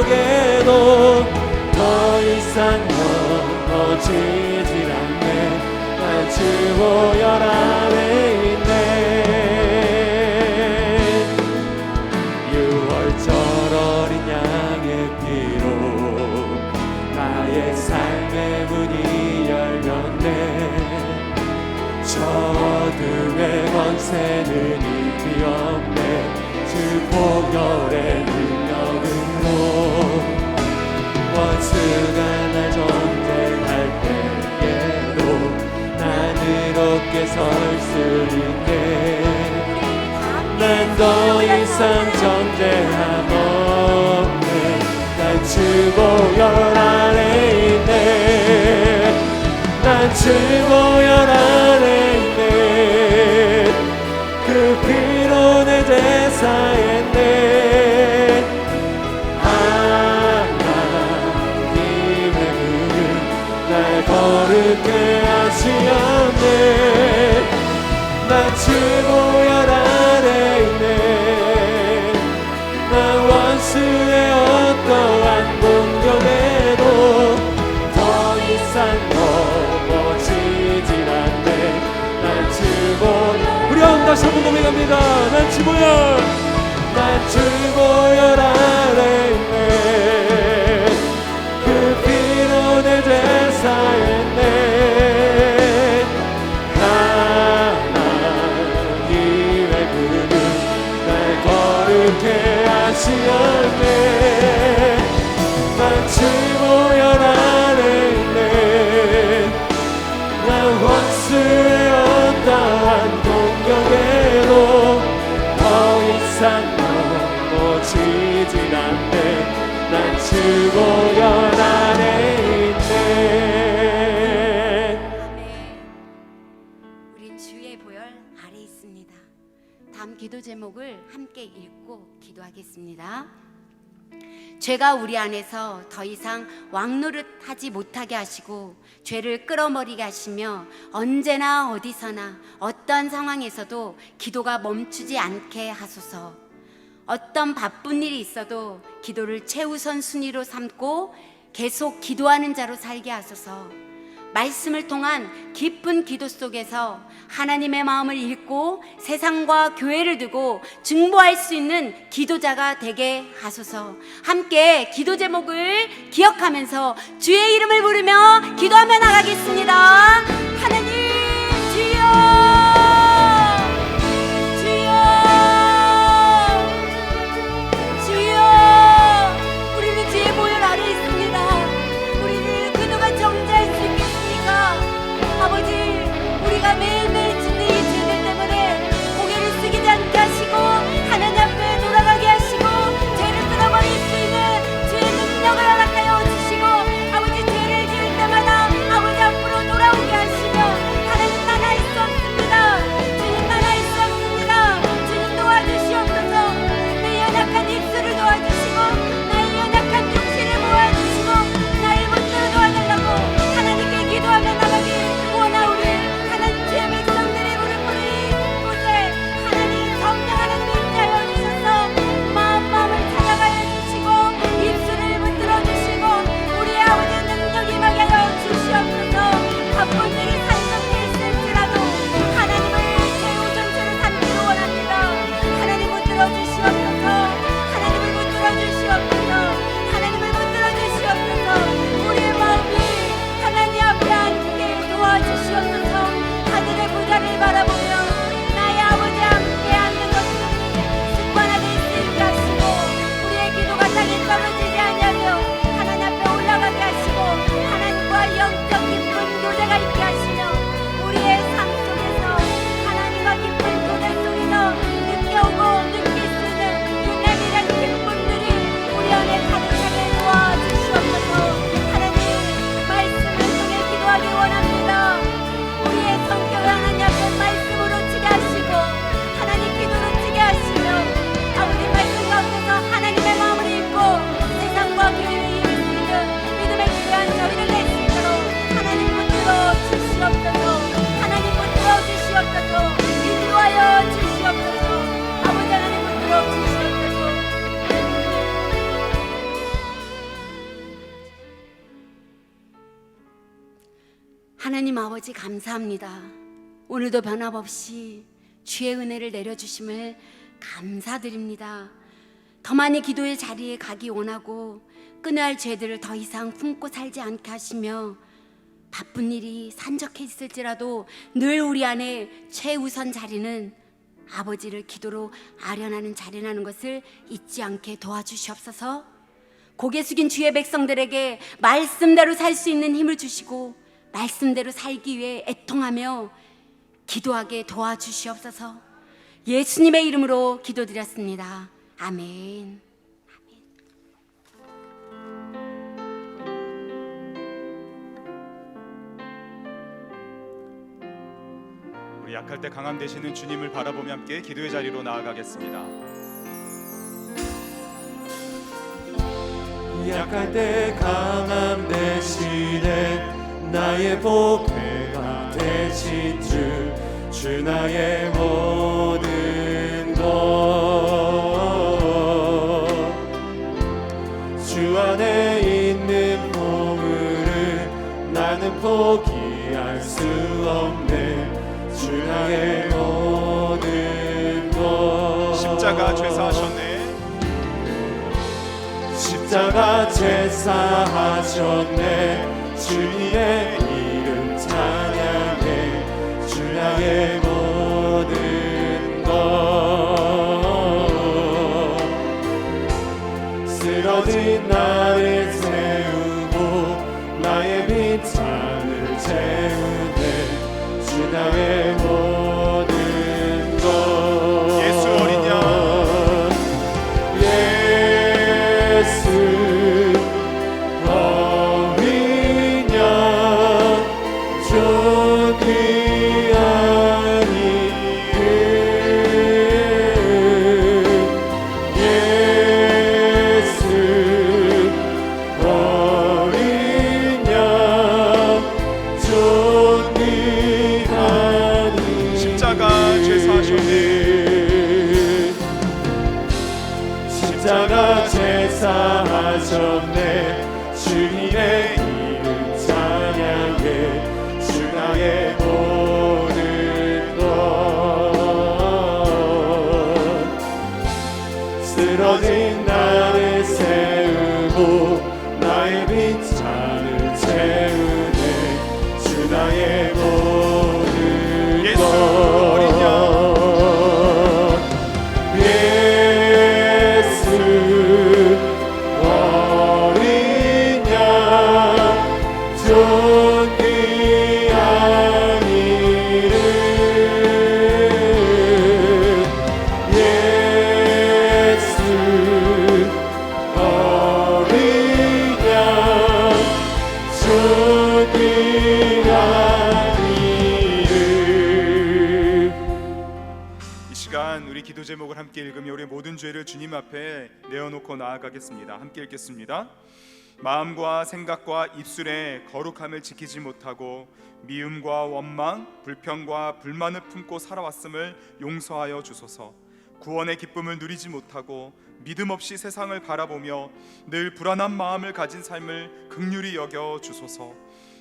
공격에도 더 이상 넘어지질 않네. 난 주 보혈 안에 있네. 6월절 어린 양의 피로 나의 삶의 문이 열렸네. 저 어둠의 권세는 이미 없네. 주 보혈의 능력으로 원수가 날 전쟁할 때에도 나는 어깨 설 수 있네. 난 더 이상 전쟁함 없네. 난 주 보혈 안에 있네. 난 주 보혈 안에 있네. 그 피로 내 제사했네. 하나님의 그 날 거룩해 하시었네. 난 주 보혈 안에 있네. 난 원수의 어떠한 공격에도 더 이상 넘어지질 않네. 난 주 보혈. 우리 한번 다시 한번 고백합니다. 난 주 보혈. 난 주 보혈 안에 있네. 그 피로 내 제사했네. 하나님의 그는 날 거룩해 하시었네. 난 주 보혈 안에 있네. 난 원수의 어떠한 공격에도 더 이상 넘어지질 않네. 난 주 보혈 안에 있네. 우린 주의 보혈 아래 있습니다. 다음 기도 제목을 함께 읽고 기도하겠습니다. 죄가 우리 안에서 더 이상 왕노릇하지 못하게 하시고 죄를 끌어버리게 하시며 언제나 어디서나 어떤 상황에서도 기도가 멈추지 않게 하소서. 어떤 바쁜 일이 있어도 기도를 최우선 순위로 삼고 계속 기도하는 자로 살게 하소서. 말씀을 통한 깊은 기도 속에서 하나님의 마음을 읽고 세상과 교회를 두고 중보할 수 있는 기도자가 되게 하소서. 함께 기도 제목을 기억하면서 주의 이름을 부르며 기도하며 나가겠습니다. 하나님 주여, 주여, 주여. 우리는 주의 보혈 아래 있습니다. 우리는 기도가 정지할 수 있겠습니까? 아버지, 우리가 매일매일 짓는 이 죄들 때문에 고개를 숙이지 않게 하시고 하나님 앞에 돌아가게 하시고 죄를 끊어버릴 수 있는 주의 능력을 허락하여 주시고 아버지 죄를 지을 때마다 아버지 앞으로 돌아오게 하시며 하나님 난 할 수 없습니다. 주님 난 할 수 없습니다. 주님 도와주시옵소서. 내 연약한 입술을 도와주시고 나의 연약한 육신을 모아주시고 나의 문제를 도와달라고 하나님께 기도하며 나가기 원하오니 하나님 주의 백성들이 무릎 꿇으니 이곳에 하나님 성령 하나님이 임재하여 주셔서 마음을 찾아가여 주시고 입술을 문들어 주시고 우리의 아버지 능력 임하게 하여 주시옵소서. 바쁜 일이 산적해 있을지라도 하나님을 최우선으로 삼기를 원합니다. 하나님 문들어 주시옵소서. 하나님을 문들어 주시옵소서. 하나님을 문들어 주시옵소서. 우리의 마음이 하나님 앞에 앉게 도와주시옵소서. 하늘의 부자를 바라보며 나의 아버지 함께 앉는 것을 습관하게 있게 하시고 우리의 기도가 땅에 떨어지지 않으며 하나님 앞에 올라가게 하시고 하나님과 영적 깊은 교제가 있게 하시며 우리의 삶 속에서 하나님과 깊은 교제 속에서 느껴오고 느낄 수 있는 하나님 아버지 감사합니다. 오늘도 변함없이 주의 은혜를 내려주심을 감사드립니다. 더 많이 기도의 자리에 가기 원하고 끊어야 할 죄들을 더 이상 품고 살지 않게 하시며 바쁜 일이 산적해 있을지라도 늘 우리 안에 최우선 자리는 아버지를 기도로 아련하는 자리라는 것을 잊지 않게 도와주시옵소서. 고개 숙인 주의 백성들에게 말씀대로 살 수 있는 힘을 주시고 말씀대로 살기 위해 애통하며 기도하게 도와주시옵소서. 예수님의 이름으로 기도드렸습니다. 아멘. 우리 약할 때 강함 되시는 주님을 바라보며 함께 기도의 자리로 나아가겠습니다. 약할 때 강함 대신에 나의 보배가 되신 주 나의 모든 것. 주 안에 있는 보물을 나는 포기할 수 없네. 주 나의 모든 것. 십자가 죄사하셨네. 십자가 제사하셨네. 주님의 이름 찬양해. 주 나의 모든 것. 쓰러진 나를 세우고 나의 빈잔을 채우네. 주 나의 모든 것. 예수 어린 양. 십자가 제사하셨네. 주님의 이름 찬양해. 주 나의 모든 것. 쓰러진 나를 세우고 나의 빈잔을 채우네. 주 나의 모든 예수 것. 어린 양. 우리 기도 제목을 함께 읽으며 우리의 모든 죄를 주님 앞에 내어놓고 나아가겠습니다. 함께 읽겠습니다. 마음과 생각과 입술의 거룩함을 지키지 못하고 미움과 원망, 불평과 불만을 품고 살아왔음을 용서하여 주소서. 구원의 기쁨을 누리지 못하고 믿음 없이 세상을 바라보며 늘 불안한 마음을 가진 삶을 긍휼히 여겨 주소서.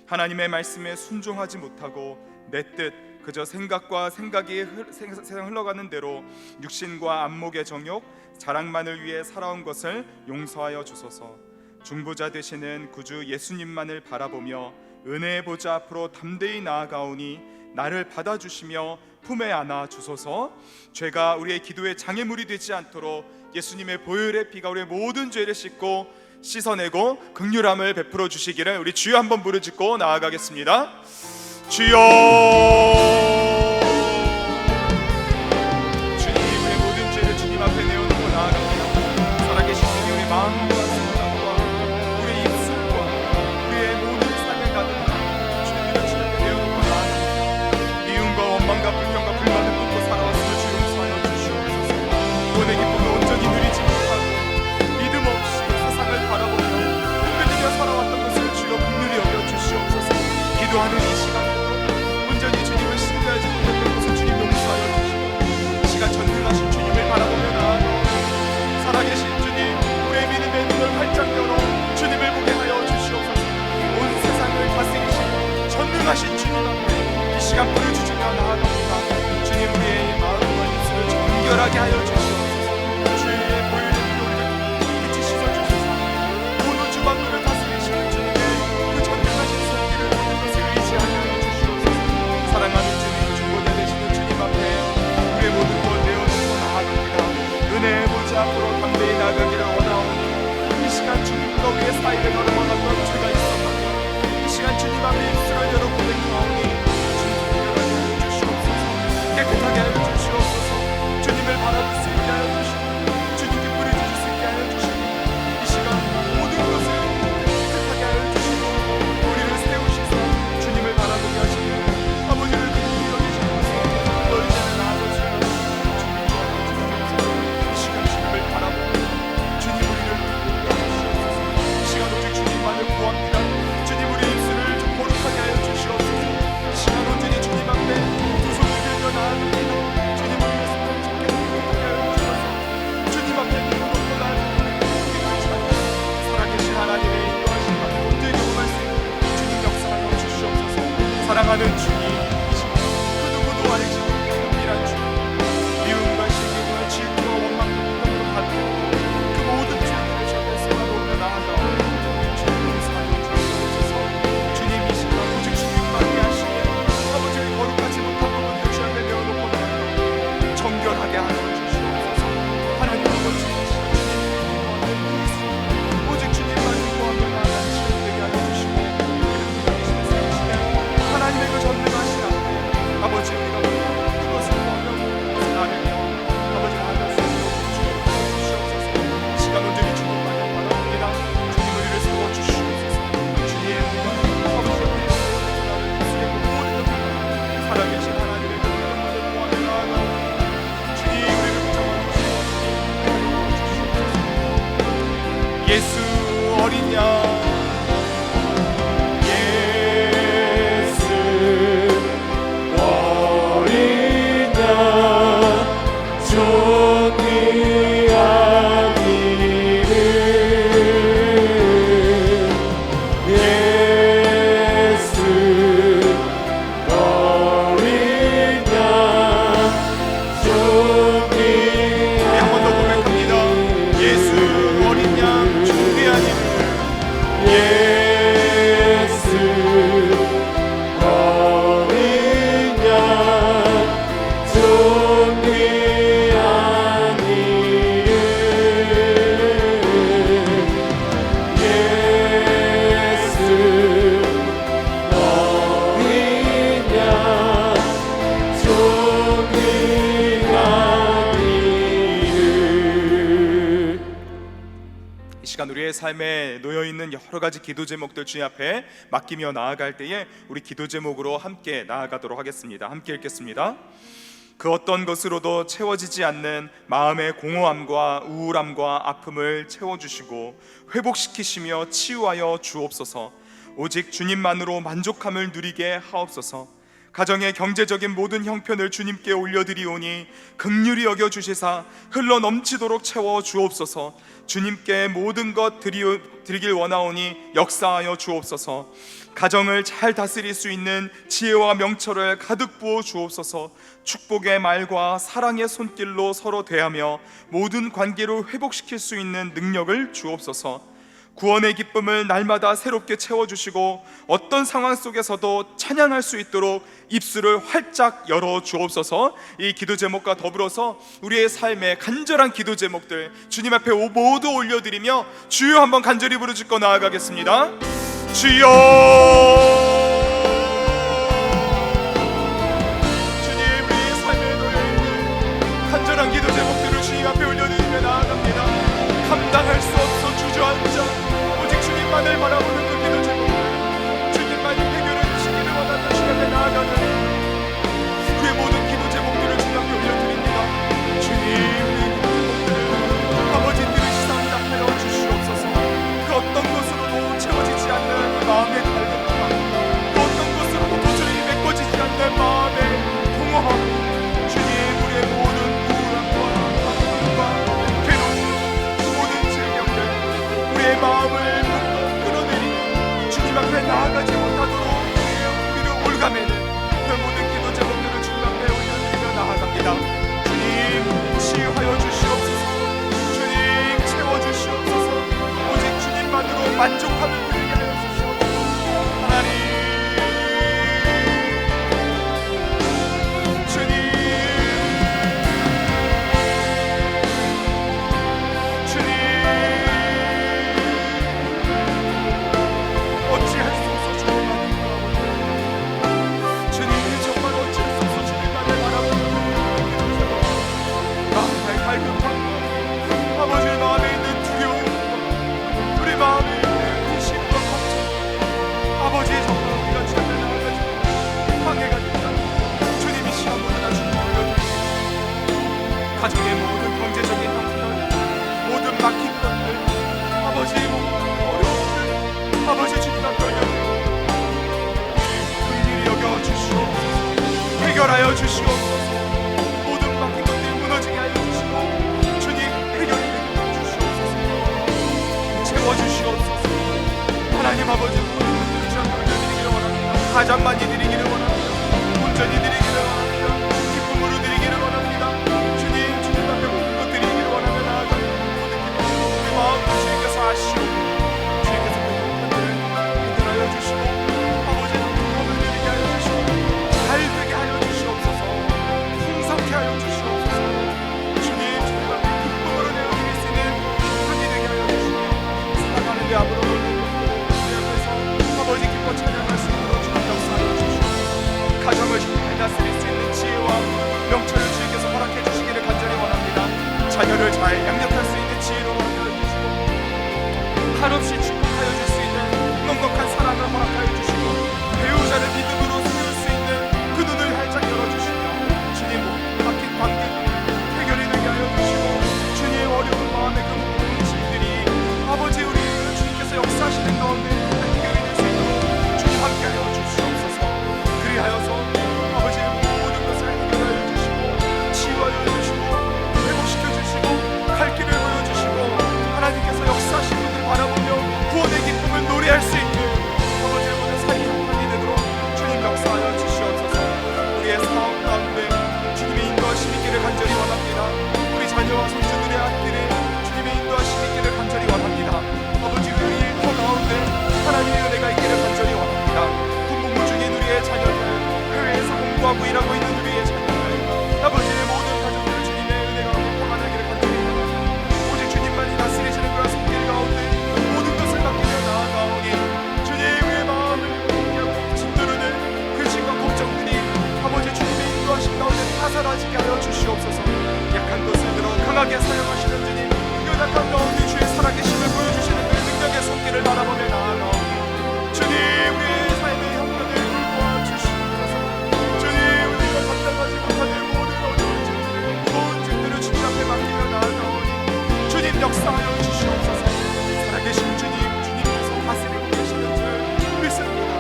하나님의 말씀에 순종하지 못하고 내 뜻 그저 생각과 생각이 세상 흘러가는 대로 육신과 안목의 정욕, 자랑만을 위해 살아온 것을 용서하여 주소서. 중보자 되시는 구주 예수님만을 바라보며 은혜의 보좌 앞으로 담대히 나아가오니 나를 받아주시며 품에 안아 주소서. 죄가 우리의 기도의 장애물이 되지 않도록 예수님의 보혈의 피가 우리의 모든 죄를 씻고 씻어내고 긍휼함을 베풀어 주시기를 우리 주여 한번 부르짖고 나아가겠습니다. 주여. 주님, 우리의 모든 죄를 주님 앞에 내어놓고 나아갑니다. 살아계신 주님, 우리 마음과 생각과 우리의 입술과 우리의 모든 삶을 가득 주님을 주님 앞에 내어놓고 나아갑니다. 미움과 원망과 불평과 불만을 품고 살아왔음을 주 용서하여 주시옵소서. 구원의 기쁨을 온전히 누리지 못하고 믿음 없이 세상을 바라보며 흔들리며 살아왔던 것을 주여 긍휼히 여겨 주시옵소서. 기도하는 이 시간에도 온전히 주님을 신뢰하고 정결하게 하여 주시옵소서. 주의 보혈의 피로 우리를 빛이 씻어주소서. 모든 주방들을 다스리시는 주님의 그 전능하신 손길을 모든 것을 의지하게 하여 주시옵소서. 사랑하는 주님, 중보자 되시는 주님 앞에 우리의 모든 것 내어놓고 나아갑니다. 은혜의 보좌 앞으로 담대히 나아가기를 원하오니 이 시간 주님과 우리의 사이를 걸어막았던 죄가 있었나니 이 시간 주님 앞에 입술을 열어 고백하오니 주님 깨끗하게 하여 주시옵소서. 깨끗하게 하여 주시옵소서. 주님을 바라볼 수 있게 하여 주시고 주님께 부르짖을 수 있게 하여 주시고 이 시간 모든 것을 깨끗하게 하여 주시고 우리를 세우시사 주님을 바라보게 하시고 아버지를 긍휼히 여기시면서 너 이제는 나아가서 주님과 주옵소서. 이 시간 주님을 바라보고 주님 우리를 여기시옵소서. 이 시간 오직 주님만을 구합니다. 주님 우리 입술을 거룩하게 하여 주시옵소서. 이 시간 온전히 주님 앞에 두 손을 들며 나아갑니다. 주님 우리의 손을 잡게 하여 주셔서 주님 앞에 눈을 놓고 나아갑니다. 살아계신 하나님의 인도하심 앞에 온전히 경험할 수 있는 주님 역사하여 주시옵소서. 사랑하는 주님, 이 시간 그 누구도 알지 못하는 은밀한 주님, 미움과 시기와 질투와 원망 등으로 가득 그 모든 죄들을 절대 쏟아놓으며 나아가오니 주님 용서하여 주시옵소서. 주님 이 시간 오직 주님만이 하시기에 아버지의 거룩하지 못한 몸을 주 앞에 내어놓고 나아가오니 정결하게 하여 주시옵소서. 하나님 아버지 이 시간 주님 오직 주님만을 구하며 나아가는 시간 되게 하여 주시고 하나님의 그 전능하신 앞에 아버지 우리가 그것을 구하며 그것을 나누며 아버지 나아갈 수 있도록 주님 주시옵소서. 이 시간 온전히 주님만을 바라봅니다. 주님 우리를 세워주시옵소서. 주님 우리가 아버지 우리의 나를 입술에 모든 것을 살아계신 하나님의 그 이름을 구하며 나아가오니 주님 우리를 붙잡아주시옵소서. 예수 어린 양 우리의 삶에 놓여있는 여러 가지 기도 제목들 주님 앞에 맡기며 나아갈 때에 우리 기도 제목으로 함께 나아가도록 하겠습니다. 함께 읽겠습니다. 그 어떤 것으로도 채워지지 않는 마음의 공허함과 우울함과 아픔을 채워주시고 회복시키시며 치유하여 주옵소서. 오직 주님만으로 만족함을 누리게 하옵소서. 가정의 경제적인 모든 형편을 주님께 올려드리오니 긍휼히 여겨주시사 흘러넘치도록 채워주옵소서. 주님께 모든 것 드리길 원하오니 역사하여 주옵소서. 가정을 잘 다스릴 수 있는 지혜와 명철을 가득 부어 주옵소서. 축복의 말과 사랑의 손길로 서로 대하며 모든 관계를 회복시킬 수 있는 능력을 주옵소서. 구원의 기쁨을 날마다 새롭게 채워주시고 어떤 상황 속에서도 찬양할 수 있도록 입술을 활짝 열어 주옵소서. 이 기도 제목과 더불어서 우리의 삶의 간절한 기도 제목들 주님 앞에 모두 올려드리며 주여 한번 간절히 부르짖고 나아가겠습니다. 주여, 주님 우리의 삶에 놓여있는 간절한 기도 제목들을 주님 앞에 올려드리며 나아갑니다. 감당할 수 없어 주저앉아 오직 주님만을 바라보는 그 기도 제목들, 주님만이 해결해 주시기를 원하는 시간에 나아가는 우리의 모든 기도 제목들을 주님 앞에 올려드립니다. 주님 우리의 기도 제목들을 아버지 들으시사 응답하여 주시옵소서. 그 어떤 것으로도 채워지지 않는 이 마음의 갈등과 그 어떤 것으로도 도저히 메꿔지지 않는 마음의 공허함, 주님 우리의 모든 우울함과 아픔과 괴로움, 모든 질병들 우리의 마음을 끌어내리며 주 가정의 모든 경제적인 형편, 모든 막힌 것들, 아버지 어려움들, 아버지 주님 앞에 올려드리고 긍휼히 여겨 주시옵소서. 해결하여 주시옵소서. 모든 막힌 것들이 무너지게 하여 주시고 주님 해결해 주시옵소서. 채워주시옵소서. 하나님 아버지 모든 분들이 주 앞에 올려드리기를 원합니다. 가장 많이 드리기를 원합니다. 온전히 드리기를 원합니다. 기쁨으로 드리기를 원합니다. 주님 앞에 모든 것 드리기를 원하며 나아가는 모든 기쁨, 우리 마음 주님께서 아시오. 주님께서 모든 것들을 해결하여 주시고 아버지 기쁨을 드리게 하여 주시고 잘 되게 하여 주시옵소서. 풍성케 하여 주시옵소서. 주님 앞에 기쁨으로 내어드릴 수 있는 삶이 되게 하여 주시고 살아가는 데 앞으로 우리 앞에서 아버지 기뻐 찬양할 수 있도록 주님 역사하여 주시옵소서. 가정을 잘 다스릴 수 있는 지혜와 명철을 주님께서 허락해 주시기를 간절히 원합니다. 자녀를 잘 양육할 수 있는 지혜로 허락하여 주시고 한없이 축복하여 줄 수 있는 넉넉한 사랑을 허락하여 주시고 배우자를 믿음으로 세울 수 있는 그 눈을 활짝 열어주시며 주님 막힌 관계 해결이 되게 하여 주시고 주님 어려운 마음의 그 모든 짐들이 아버지 우리 주님께서 역사하시는 가운데 해결이 될 수 있도록 주님 함께하여 주시옵소서. 그리하여서 아버지 모든 것을 해결하여 주시고 치유하여 주시고 회복시켜 주시고 갈 길을 보여주시고 하나님께서 역사하신 분을 바라보며 구원의 기쁨을 노래할 수 있는 아버지의 모든 삶이 형편이 되도록 주님 역사하여 주시옵소서. 우리의 사업 가운데 주님의 인도하심 있기를 간절히 원합니다. 우리 자녀와 손주들의 앞길에 주님의 인도하심 있기를 간절히 원합니다. 아버지 우리 일터 가운데 하나님의 은혜가 있기를 간절히 원합니다. 군복무 중인 우리의 자녀들, 해외에서 공부하고 일하고 있는 우리의 자녀들, 아버지의 모든 가정들 주님의 은혜가 평안하기를 간절히 원합니다. 오직 주님만이 다스리시는 그런 손길 가운데 모든 것을 맡기며 나아가오니 주님 우리의 마음을 짓누르는 근심과 걱정들이 아버지 주님의 인도하심 가운데 다 사라지게 하여 주시옵소서. 약한 것을 들어 강하게 사용하시는 주님, 연약한 가운데 주의 살아계심을 보여주시는 그 능력의 손길을 바라보며 나아가오니 주님 우리의 삶의 형편을 도와주시옵소서. 주님 우리가 감당하지 못하는 모든 어려운 짐들을 무거운 짐들을 주님 앞에 맡기며 나아가오니 주님 역사하여 주시옵소서. 살아계신 주님께서 다스리고 계시는 줄 믿습니다.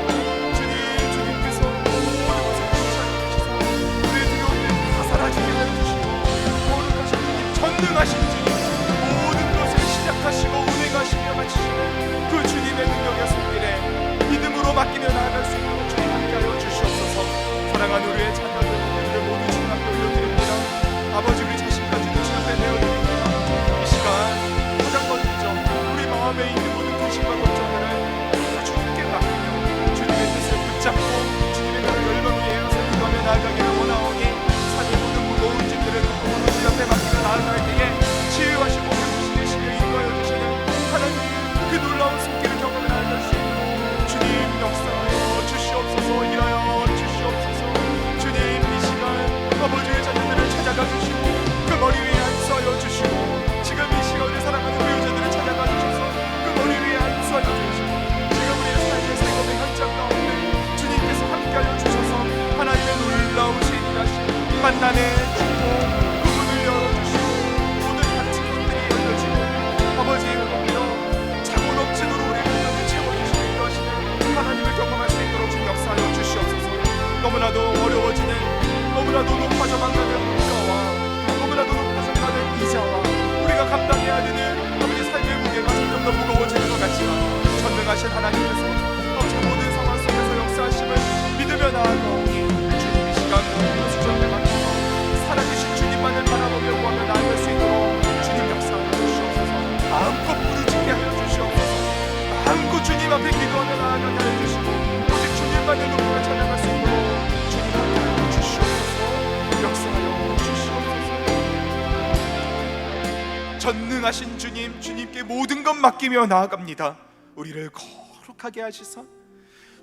주님께서 모든 것을 주시하여 주시사 우리의 두려움을 다 사라지게 하여 주시고 거룩하신 주님, 전능하신 주님, 모든 것을 시작하시고 운행하시며 마치시는 그 주님의 능력의 손길에 믿음으로 맡기며 나아갈 수 있도록 주님 함께하여 주시옵소서. 사랑하는 우리의 자녀들 모두 주님 앞에 올려드립니다. 아버지 우리 자신까지도 주님 앞에 내어드립니다. 이 시간 가장 먼저 우리 마음에 있는 모든 근심과 걱정들을 주님께 맡기며 주님의 뜻을 붙잡고 주님의 나를 열망 위에 기도하며 나아가기를 원하오니 삶의 모든 무거운 짐들을 두고 주님 앞에 맡기며 나아갈 때에 치유하시고 회복시키시며 인도하여 주시는 하나님 그 놀라운 손길을 경험해 나아갈 수 있도록 주님 역사하여 주시옵소서. 일하여 주시옵소서. 주님 이 시간 아버지의 자녀들을 찾아가 주시고 그 머리 위에 안수하여 주시고 지금 이 시간 우리 사랑하는 배우자들을 찾아가 주셔서 그 머리 위에 안수하여 주시고 지금 우리의 삶의 생업의 현장 가운데 주님께서 함께하여 주셔서 하나님의 놀라우신 일하심 만나는 축복 그 문을 열어주시고 모든 닫힌 것들이 열려지고 아버지의 은혜로 차고 넘치도록 우리의 능력을 채워주시고 인도하시는 하나님을 경험할 수 있도록 주님 역사하여 주시옵소서. 너무나도 어려워지는 너무나도 높아져만 가는 물가와 너무나도 높아져가는 이자와 우리가 감당해야 되는 아버지 삶의 무게가 점점 더 무거워지는 것 같지만 전능하신 하나님께서 아버지 모든 상황 속에서 역사하심을 믿으며 나아가오니 주님 이 시간 모든 것을 주님께 맡기고 살아계신 주님만을 바라보며 구하며 나아갈 수 있도록 주님 역사하여 주시옵소서. 마음껏 부르짖게 하여 주시옵소서. 마음껏 주님 앞에 기도하며 나아가게 하여 주시고 오직 주님만을 높여 찬양할 수 있도록 주님 함께하여 주시옵소서. 역사하여 주시옵소서. 전능하신 주님, 주님께 모든 것 맡기며 나아갑니다. 우리를 거룩하게 하시사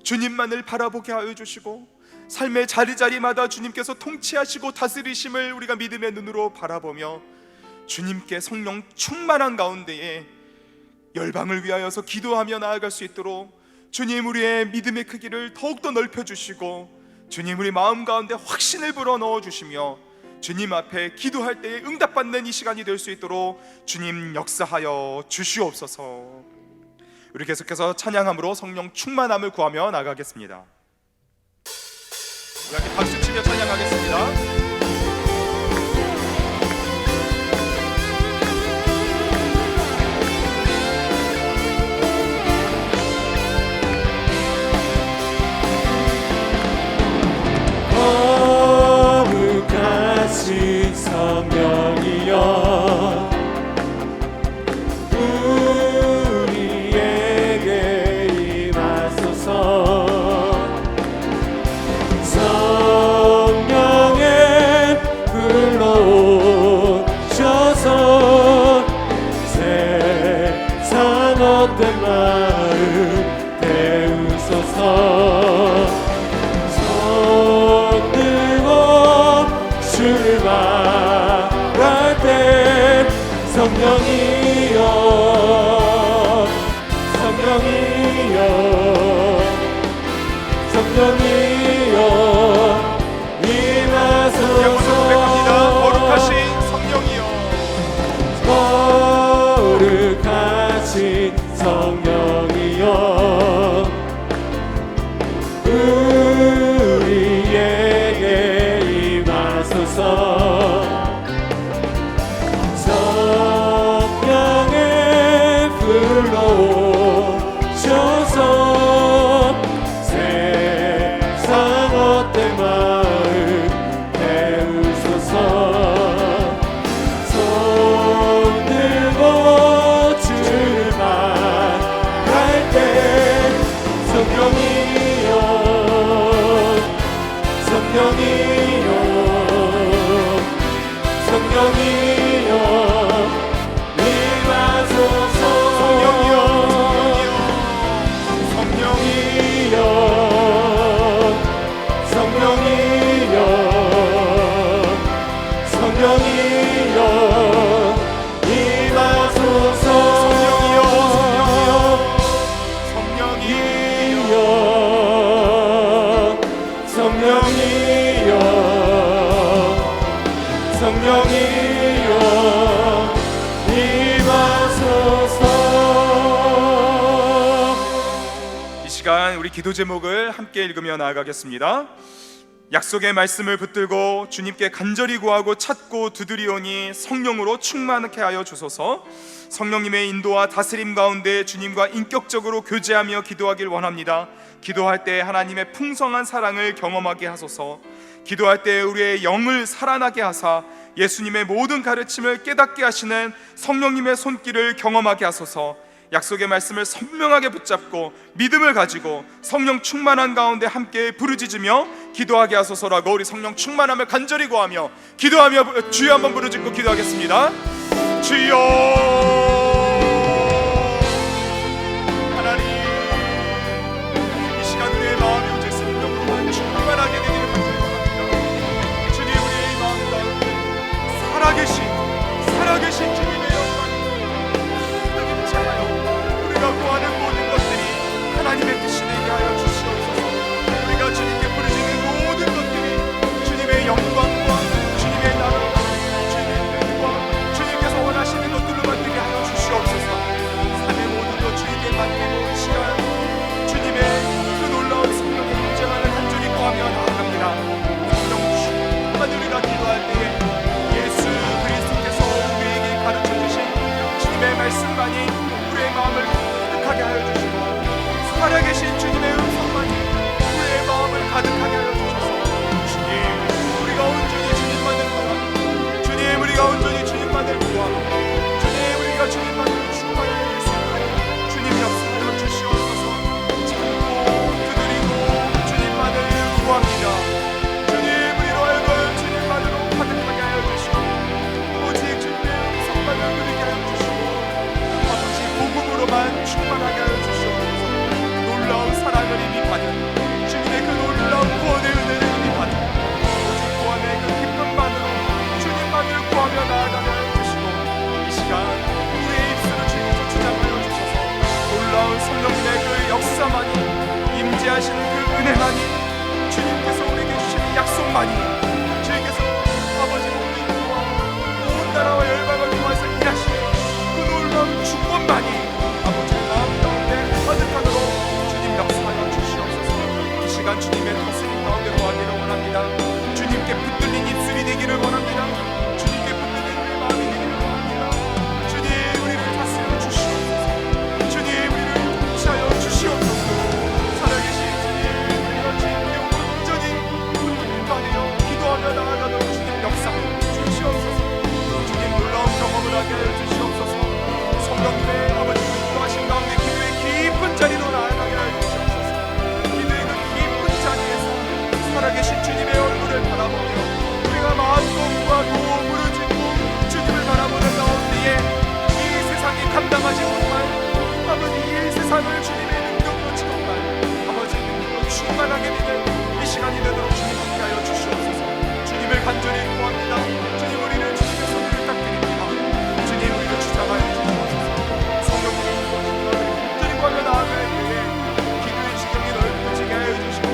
주님만을 바라보게 하여 주시고 삶의 자리자리마다 주님께서 통치하시고 다스리심을 우리가 믿음의 눈으로 바라보며 주님께 성령 충만한 가운데에 열방을 위하여서 기도하며 나아갈 수 있도록 주님 우리의 믿음의 크기를 더욱더 넓혀주시고 주님 우리 마음 가운데 확신을 불어넣어 주시며 주님 앞에 기도할 때에 응답받는 이 시간이 될 수 있도록 주님 역사하여 주시옵소서. 우리 계속해서 찬양함으로 성령 충만함을 구하며 나가겠습니다. 우리 함께 박수치며 찬양하겠습니다. 거룩하신 성령이여 우리에게 임하소서. 성령의 불로 오셔서 세상 헛된 마음 태우소서. 주를 말할 때 성령이여 성령이여 성령이여 임하소서. 거룩하신 성령이여 거룩하신 성령이여 우리에게 성령의 불로 오셔서 세상 헛된 마음 태우소서. 손 들고 주를 말할 때 성령이여 성령이여 성령이여 임하소서. 성령이여 성령이여 성령이여 임하소서. 성령이여 성령이여 성령이여 임하소서. 이 시간 우리 기도 제목을 함께 읽으며 나아가겠습니다. 약속의 말씀을 붙들고 주님께 간절히 구하고 찾고 두드리오니 성령으로 충만케 하여 주소서. 성령님의 인도와 다스림 가운데 주님과 인격적으로 교제하며 기도하길 원합니다. 기도할 때 하나님의 풍성한 사랑을 경험하게 하소서. 기도할 때 우리의 영을 살아나게 하사 예수님의 모든 가르침을 깨닫게 하시는 성령님의 손길을 경험하게 하소서. 약속의 말씀을 선명하게 붙잡고 믿음을 가지고 성령 충만한 가운데 함께 부르짖으며 기도하게 하소서라고 우리 성령 충만함을 간절히 구하며 기도하며 주여 한번 부르짖고 기도하겠습니다. 주여 하나님, 이 시간 우리의 마음이 오직 성령으로만 충만하게 되기를 간절히 원합니다. 주님, 우리의 마음 가운데 살아계신 주님의 영광이 임재하여 우리가 구하는 모든 것들이 하나님의 뜻이 되게 하여 주시옵소서. 우리가 주님께 부르짖는 모든 것들이 주님의 영광과 주님의 나라와 주님의 뜻과 주님께서 원하시는 것들로만 되게 하여 주시옵소서. 삶의 모든 것 주님께 맡기고 이 시간 주님의 그 놀라운 성령의 임재만을 간절히 구하며 나아갑니다. 성령 충만 우리가 기도할 때에 예수 그리스도께서 우리에게 가르쳐주신 주님의 말씀만이 우리의 마음을 가득하게 하여 주시고 살아계신 주님의 음성만이 우리의 마음을 가득하게 하여 주셔서 주님, 우리가 온전히 주님만을 구하고 주님, 우리가 온전히 주님만을 구하고 주님, 우리가 주님만을 충만히 할 수 있도록 주님 역사하여 주시옵소서. 참고 두드리고 주님만을 구합니다. 주님, 우리로 하여금 주님만으로 가득하게 하여 주시고 오직 주님의 음성만을 누리게 하여 주시고 아버지 복음으로만 충만하게 하여 주시옵소서. 놀라운 사랑을 이미 받은 주님의 그 놀라운 구원의 은혜를 이미 받은 오직 구원의 그 기쁨만으로 주님만을 구하며 나아가게 하여 주시고 이 시간 우리의 입술을 주님께서 주장하여 주셔서 놀라운 성령님의 그 역사만이 임재하시는 그 은혜만이 주님께서 우리에게 주시는 약속만이 주님께서 아버지 세상을 주님의 능력으로 체험할 아버지의 능력으로 충만하게 되는 이 시간이 되도록 주님 함께하여 주시옵소서. 주님을 간절히 구합니다. 주님, 우리를 주님의 손을 부탁드립니다. 주님, 우리를 주장하여 주시옵소서. 성령으로 간절히 구하며 나아갈 때에 기도의 지경이 넓어지게 하여 주시고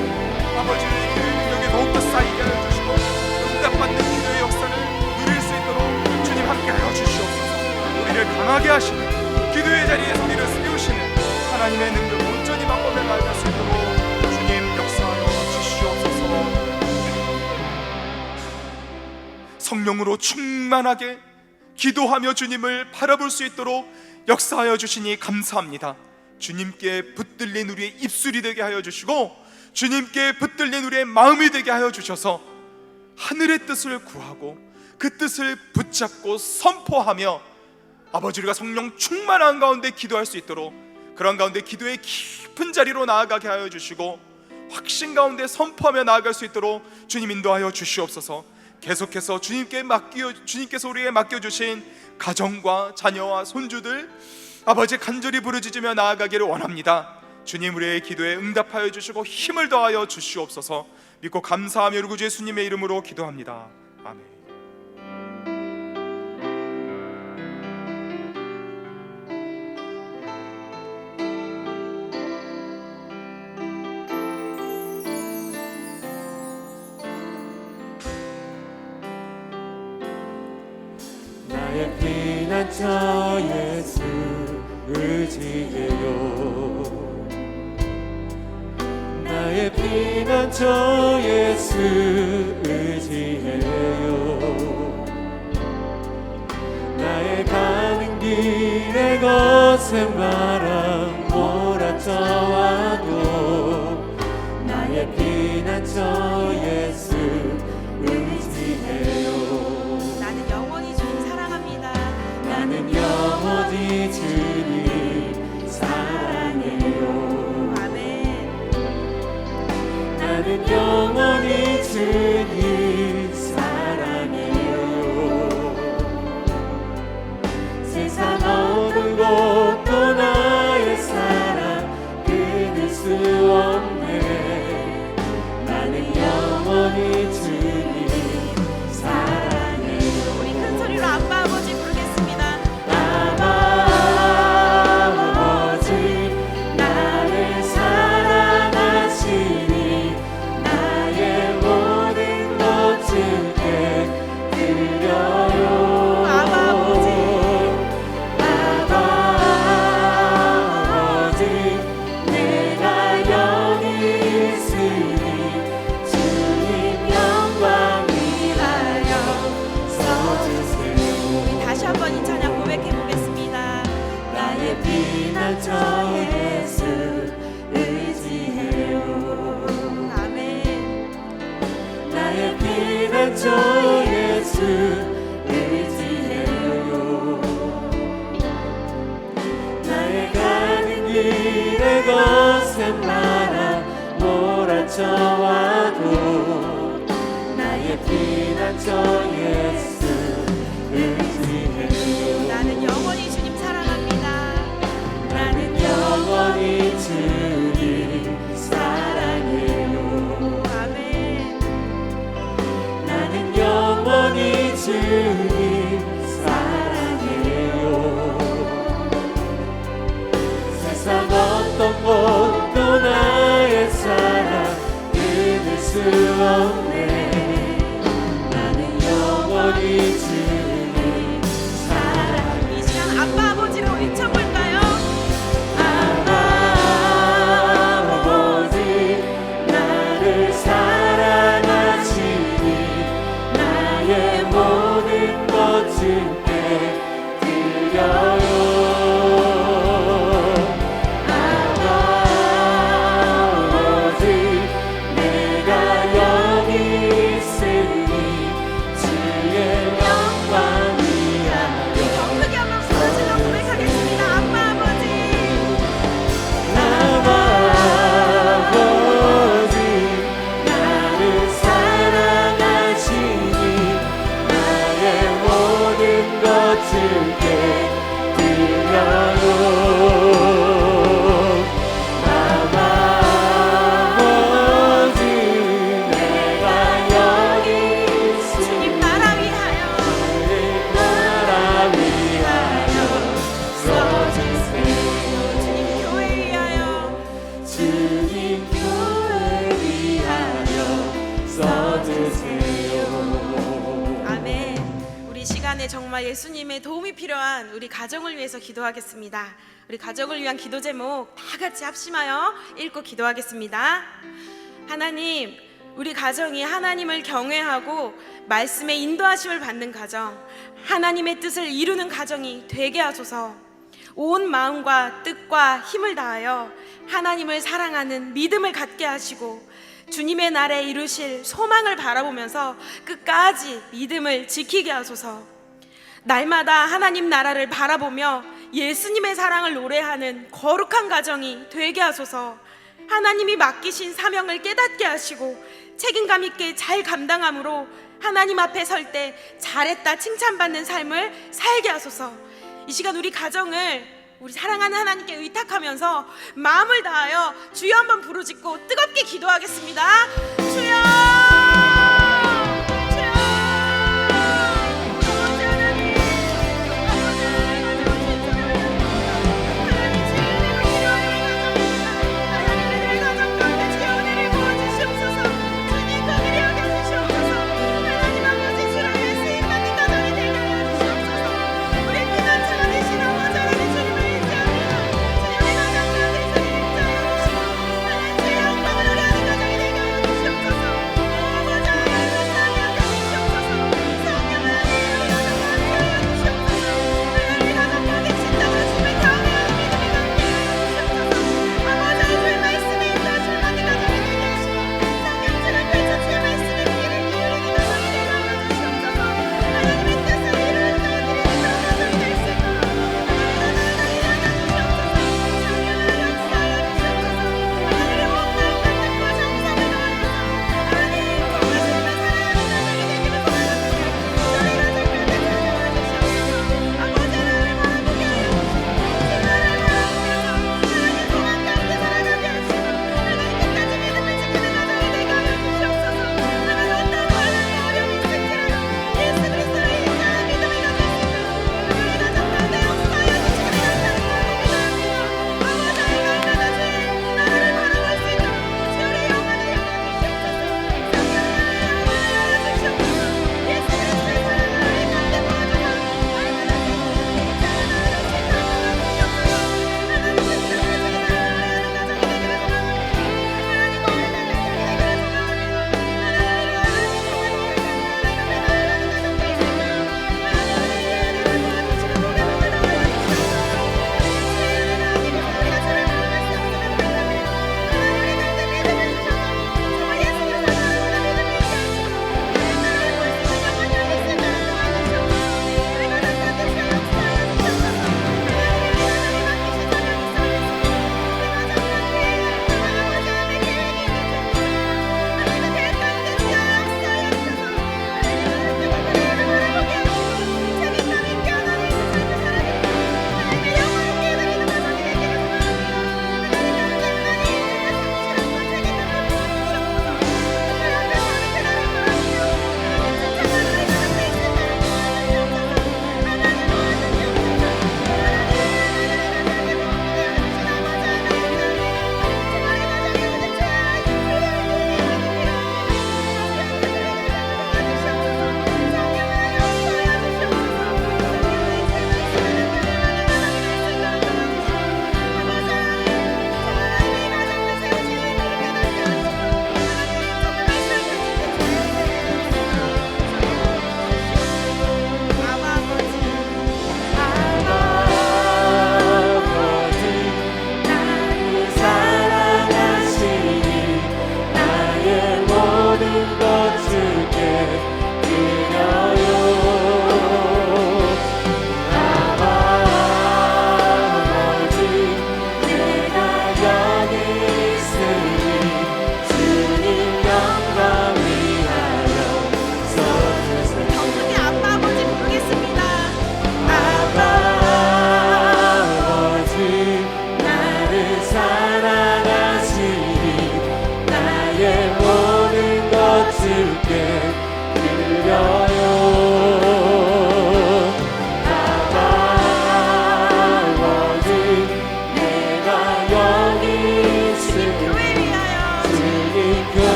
아버지의 기도의 능력이 더욱더 쌓이게 하여 주시고 응답받는 기도의 역사를 누릴 수 있도록 주님 함께하여 주시옵소서. 우리를 강하게 하시는 기도의 자리에서 우리를 세우시는 하나님의 능력을 온전히 맛보며 만날 수 있도록 주님 역사하여 주시옵소서. 성령으로 충만하게 기도하며 주님을 바라볼 수 있도록 역사하여 주시니 감사합니다. 주님께 붙들린 우리의 입술이 되게 하여 주시고 주님께 붙들린 우리의 마음이 되게 하여 주셔서 하늘의 뜻을 구하고 그 뜻을 붙잡고 선포하며 아버지, 우리가 성령 충만한 가운데 기도할 수 있도록 그런 가운데 기도의 깊은 자리로 나아가게 하여 주시고 확신 가운데 선포하며 나아갈 수 있도록 주님 인도하여 주시옵소서. 계속해서 주님께서 우리에게 맡겨주신 가정과 자녀와 손주들 아버지 간절히 부르짖으며 나아가기를 원합니다. 주님, 우리의 기도에 응답하여 주시고 힘을 더하여 주시옵소서. 믿고 감사하며 우리 구주 예수님의 이름으로 기도합니다. 아멘. 나의 피난처 예수 의지해요. 나의 피난처 예수 의지해요. 나의 가는 길에 거센 바람 몰아쳐와도 나의 피난처 예수 의지해요. 나는 영원히 주님 사랑합니다. 나는 영원히 주님 사랑해요. 아멘. 나는 영원히 주님 사랑해요. 세상 어느 곳도 나의 사랑 끊을 수 없네. 나는 영원히 주님 사랑해요. 우리 큰 소리로 아빠 아버지 부르겠습니다. 아버지, 나를 사랑하시니 나의 모든 것 주께 드려요. 아버지. 아버지, 내가 여기 있으니 주님 영광 위하여 서주세요. 우리 다시 한번 이 찬양 고백해 보겠습니다. 나의 피난처 예수 의지해요. 아멘. 나의 피난처 예수 의지해요. 나의 가는 길에 거센 바람 몰아쳐와도 나의 피난처 예수 의지해요. 나는 영원히 주님 사랑합니다. 나는 영원히 주님 사랑해요. 아멘. 나는 영원히 주님 사랑해요. 세상 어떤 곳도 나의 사랑 끊을 수 없네. 나는 영원히 주님 사랑해요. 이 시간 아빠 아버지로 외쳐볼까요? 아버지, 나를 사랑하시니 나의 모든 것 주께 드려요. 아버지, 내가 여기 있으니 주의 영광 위하여 더 크게 한번 부르짖어 고백하겠습니다. 아빠 아버지. 아버지, 나를 사랑하시니 나의 모든 것 주께 드려요. 세상에 정말 예수님의 도움이 필요한 우리 가정을 위해서 기도하겠습니다. 우리 가정을 위한 기도 제목 다 같이 합심하여 읽고 기도하겠습니다. 하나님, 우리 가정이 하나님을 경외하고 말씀의 인도하심을 받는 가정, 하나님의 뜻을 이루는 가정이 되게 하소서. 온 마음과 뜻과 힘을 다하여 하나님을 사랑하는 믿음을 갖게 하시고 주님의 날에 이루실 소망을 바라보면서 끝까지 믿음을 지키게 하소서. 날마다 하나님 나라를 바라보며 예수님의 사랑을 노래하는 거룩한 가정이 되게 하소서. 하나님이 맡기신 사명을 깨닫게 하시고 책임감 있게 잘 감당함으로 하나님 앞에 설 때 잘했다 칭찬받는 삶을 살게 하소서. 이 시간 우리 가정을 우리 사랑하는 하나님께 의탁하면서 마음을 다하여 주여 한번 부르짖고 뜨겁게 기도하겠습니다. 주여!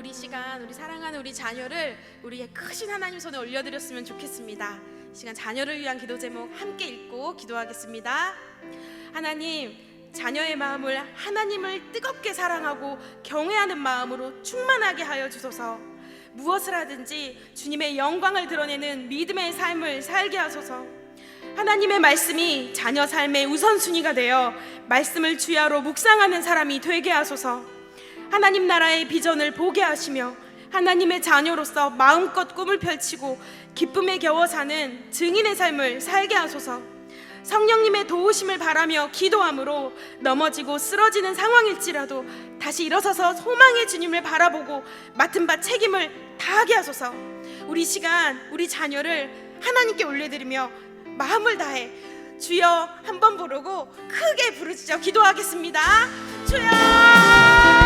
우리 시간 우리 사랑하는 우리 자녀를 우리의 크신 하나님 손에 올려드렸으면 좋겠습니다. 이 시간 자녀를 위한 기도 제목 함께 읽고 기도하겠습니다. 하나님, 자녀의 마음을 하나님을 뜨겁게 사랑하고 경외하는 마음으로 충만하게 하여 주소서. 무엇을 하든지 주님의 영광을 드러내는 믿음의 삶을 살게 하소서. 하나님의 말씀이 자녀 삶의 우선순위가 되어 말씀을 주야로 묵상하는 사람이 되게 하소서. 하나님 나라의 비전을 보게 하시며 하나님의 자녀로서 마음껏 꿈을 펼치고 기쁨에 겨워 사는 증인의 삶을 살게 하소서. 성령님의 도우심을 바라며 기도함으로 넘어지고 쓰러지는 상황일지라도 다시 일어서서 소망의 주님을 바라보고 맡은 바 책임을 다하게 하소서. 우리 시간 우리 자녀를 하나님께 올려드리며 마음을 다해 주여 한번 부르고 크게 부르짖어 기도하겠습니다. 주여, 믿음의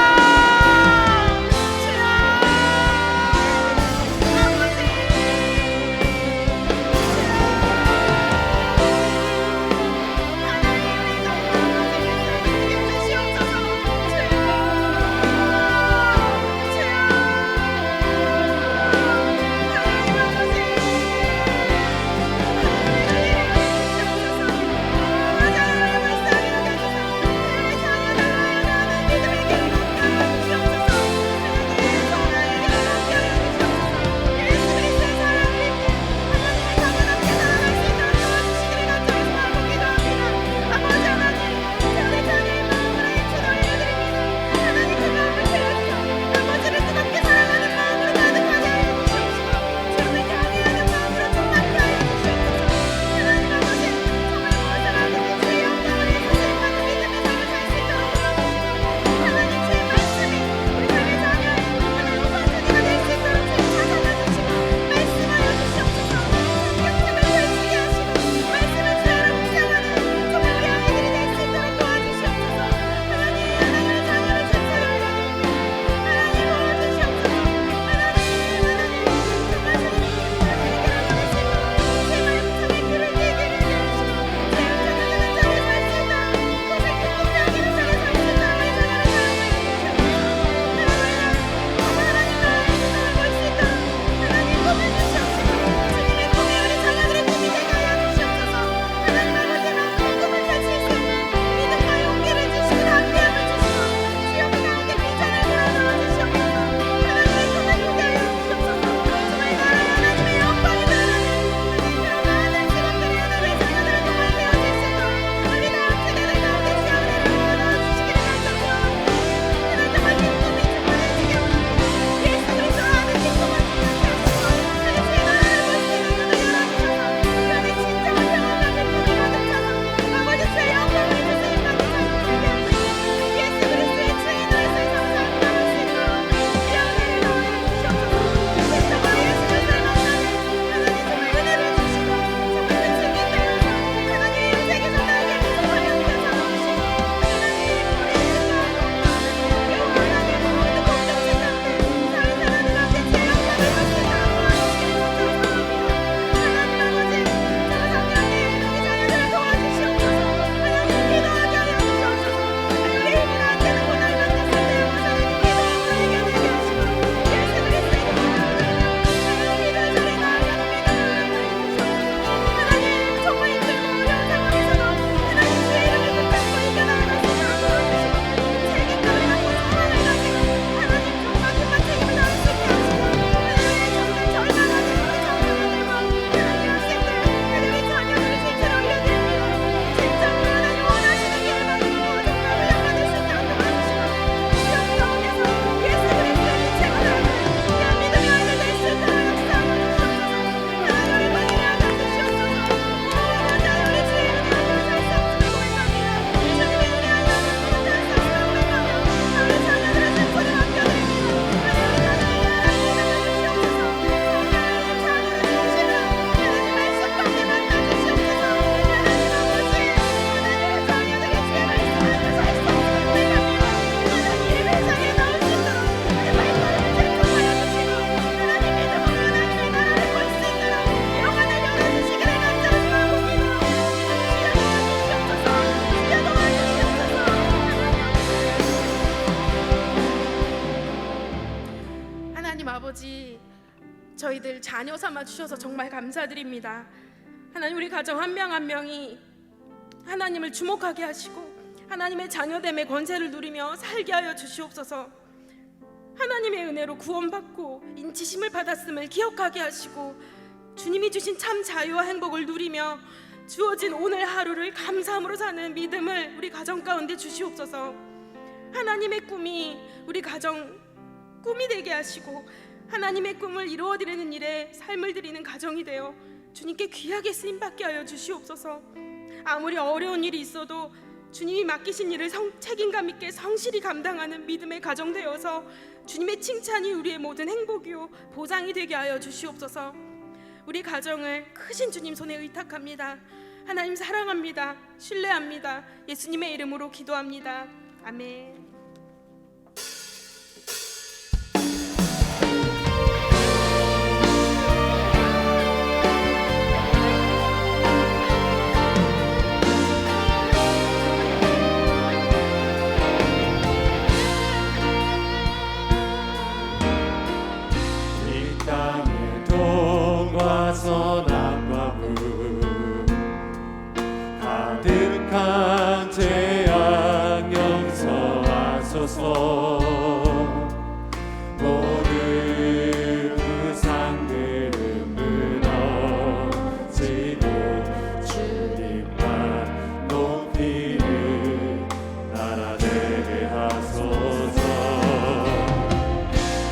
하나님 아버지, 저희들 자녀 삼아 주셔서 정말 감사드립니다. 하나님, 우리 가정 한 명 한 명이 하나님을 주목하게 하시고 하나님의 자녀됨의 권세를 누리며 살게 하여 주시옵소서. 하나님의 은혜로 구원받고 인치심을 받았음을 기억하게 하시고 주님이 주신 참 자유와 행복을 누리며 주어진 오늘 하루를 감사함으로 사는 믿음을 우리 가정 가운데 주시옵소서. 하나님의 꿈이 우리 가정 꿈이 되게 하시고 하나님의 꿈을 이루어드리는 일에 삶을 드리는 가정이 되어 주님께 귀하게 쓰임받게 하여 주시옵소서. 아무리 어려운 일이 있어도 주님이 맡기신 일을 책임감 있게 성실히 감당하는 믿음의 가정 되어서 주님의 칭찬이 우리의 모든 행복이요 보상이 되게 하여 주시옵소서. 우리 가정을 크신 주님 손에 의탁합니다. 하나님 사랑합니다. 신뢰합니다. 예수님의 이름으로 기도합니다. 아멘. 선함과 부 가득한 재앙 용서하소서. 모든 우상들은 무너지고 주님만 높이는 나라 되게 하소서.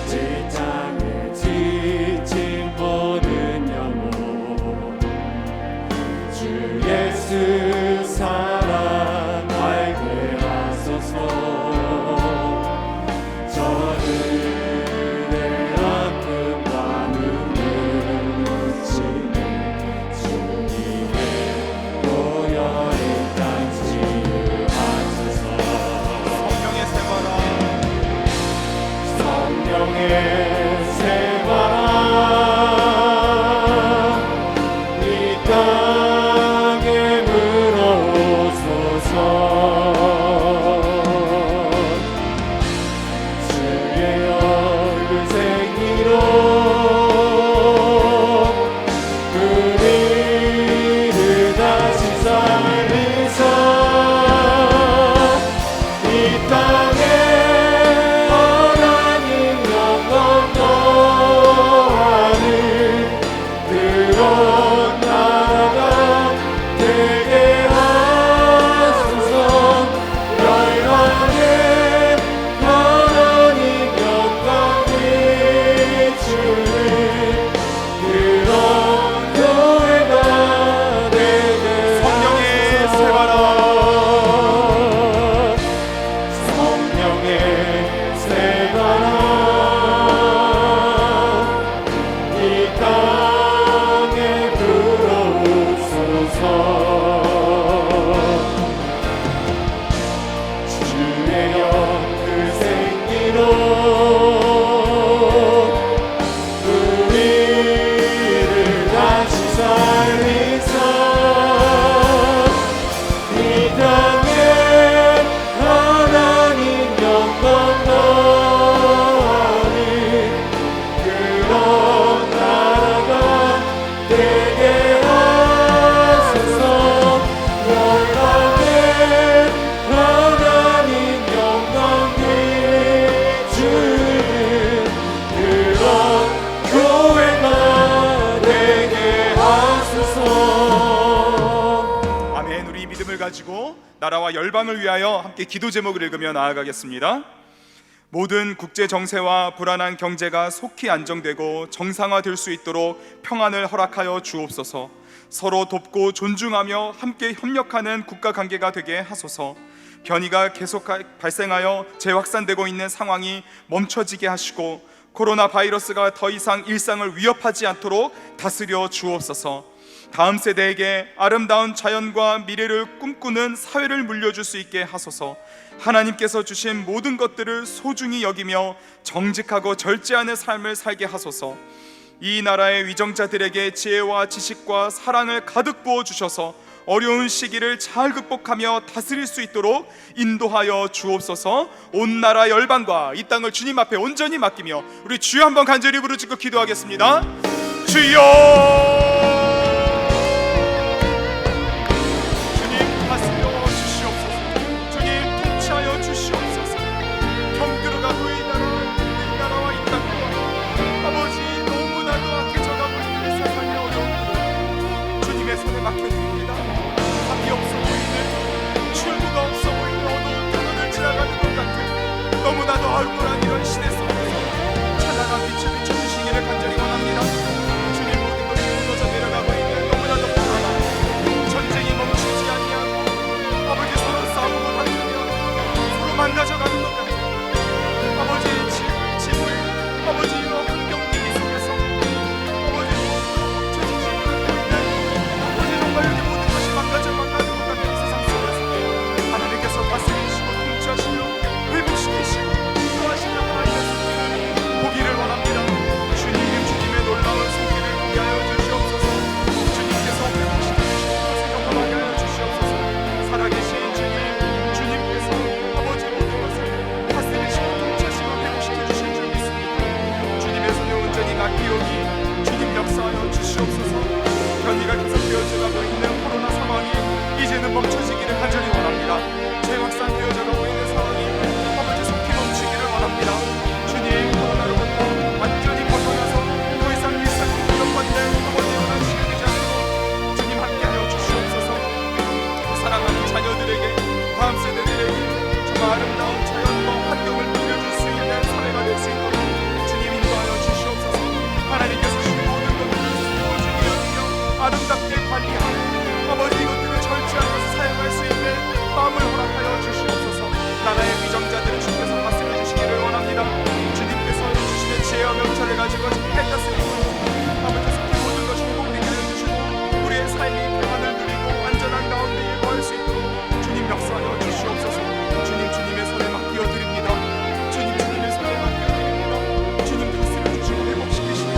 지장에 지친 모든 영혼 주 예수 사랑 알게 하소서. 저들의 아픔과 눈물 묻히는 주님의 보혈의 땅 치유하소서. 성령의 세바라 성령의 세바라 이 땅에 불어오소서. 주의 얼굴 생기로 우리를 다시 살리사. 이 땅에 하나님 영광 거하는 그런 나라가 되게 하소서. 열방에 하나님 영광 비추는 그런 교회가 되게 성령의 하소서. 세바라 성령의 세바라 이 땅에 불어오소서. 주의 영그 생기로 우리를 다시 살리사. 이 땅에 하나님 영광 거하는 그런 나라가 되게 하소서. 열방에 하나님 영광 비추는 그런 교회가 되게 하소서. 아멘. 우리 이 믿음을 가지고 나라와 열방을 위하여 함께 기도 제목을 읽으며 나아가겠습니다. 모든 국제 정세와 불안한 경제가 속히 안정되고 정상화될 수 있도록 평안을 허락하여 주옵소서. 서로 돕고 존중하며 함께 협력하는 국가 관계가 되게 하소서. 변이가 계속 발생하여 재확산되고 있는 상황이 멈춰지게 하시고 코로나 바이러스가 더 이상 일상을 위협하지 않도록 다스려 주옵소서. 다음 세대에게 아름다운 자연과 미래를 꿈꾸는 사회를 물려줄 수 있게 하소서. 하나님께서 주신 모든 것들을 소중히 여기며 정직하고 절제하는 삶을 살게 하소서. 이 나라의 위정자들에게 지혜와 지식과 사랑을 가득 부어 주셔서 어려운 시기를 잘 극복하며 다스릴 수 있도록 인도하여 주옵소서. 온 나라 열방과 이 땅을 주님 앞에 온전히 맡기며 우리 주여 한번 간절히 부르짖고 기도하겠습니다. 주여, 주님 다스려 주시옵소서. 주님 통치하여 주시옵소서. 병들어가고 이 나라와 이 땅과 아버지 너무나도 악해져가고 있는 세상의 어려움들을 주님의 손에 맡겨드립니다. 답이 없어 보이는, 출구가 없어 보이는 어두운 터널을 지나가는 것 같은 너무나도 얼굴한 이런 시대 속에서 찬란한 빛을 비춰주시기를 간절히 원합니다. 주님, 모든 것이 무너져 내려가고 있는 너무나도 불안한 전쟁이 멈추지 아니하고 아버지 서로 싸우고 다투며 서로 망가져가는 것 같은 아버지 지구의 아버지 이런 환경 위기 속에서 아버지 죄짓지를 하고 있는 아버지 정말 여기 모든 것이 망가져가는 것 같은 세상 속에서 하나님께서 다스리시고 통치하시며 회복시키시고 인도하시며 하나님께서 보기를 원합니다. 주님, 주님의 놀라운 손길을 보게 하여 주시옵소서. 주님께서 회복시키시고 그것을 경험하게 하여 주시옵소서. 살아계신 주님, 주님께서 아버지 모든 것을 다스리시고 통치하시고 회복시켜 주실 줄 믿습니다. 주님의 손에 온전히 맡기오니 주님 역사하여 주시옵소서. 변이가 계속되어져가고 있는 코로나 상황이 이제는 멈춰지기를 간절히 원합니다. 재확산되어져가고 있는 상황이 아버지 속히 멈추기를 원합니다. 주님, 코로나로부터 완전히 벗어나서 더 이상 일상이 무력한데 아버지 원한 시간이지 않도록 주님 함께하여 주시옵소서. 사랑하는 자녀들에게, 다음 세대들에게 정말 아름다운 자연과 환경을 빌려줄 수 있는 사회가 될 수 있도록 주님 인도하여 주시옵소서. 하나님께서 주신 모든 것들을 소중히 여기며 아름답게 관리하고 아버지 이것들을 절제하면서 사용할 수 있는 마음을 허락하여 주시옵소서. 나라의 비정자들을 주께서 다스려 주시기를 원합니다. 주님께서 주시는 지혜와 명철을 가지고 잘 다스리고 아버지 속히 모든 것이 회복되게 해주시고 우리의 삶이 평안을 누리고 안전한 가운데 예고할 수 있도록 주님 역사하여 주시옵소서. 주님, 주님의 손에 맡겨드립니다. 주님, 주님의 손에 맡겨드립니다. 주님 다스려 주시고 회복시키시고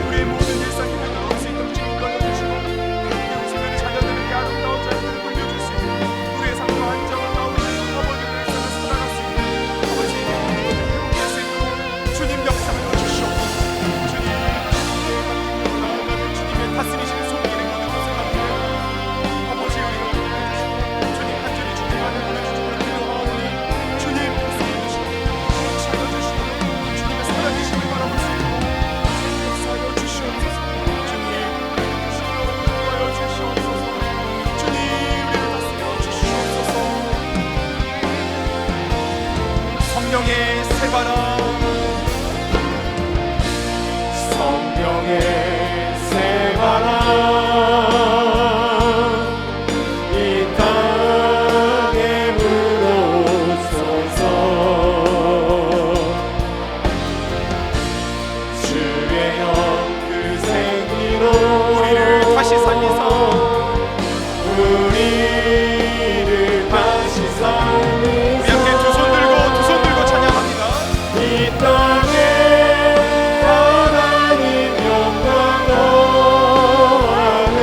우리의 모든 일상이 회복할 수 있도록 주님 걸려주시고 함께 웃으면 자녀들에게 아름다운 자녀들을 물려줄 수 있는 우리의 삶과 안정을 나오는 아버지의 일상을 살아갈 수 있는 아버지 이것을 회복할 수 있도록 주님 역사하여 주시옵소서. 주님, 나아가는 주님의 다스리시는 손길의 모든 것을 맡기는 아버지 우리가 기도해주시고 주님 간절히 주님 안에 보내주시고 기도하오니 주님 다스려 주시고 통치하여 주시고 주님의 살아계심을 바라볼 수 있도록 주님 역사하여 주시옵소서. 주님 주시고 인도하여 주시옵소서. 주님 우리를 다스려 주시옵소서. 성령의 새바람, 성령의 새바람 이 땅에 불어서서 주의 영 그 생기로 우리를 다시 살리사 우리를 다시 살리사 우리 함께 두 손 들고 찬양합니다. 이 땅에 하나님 영광 더하는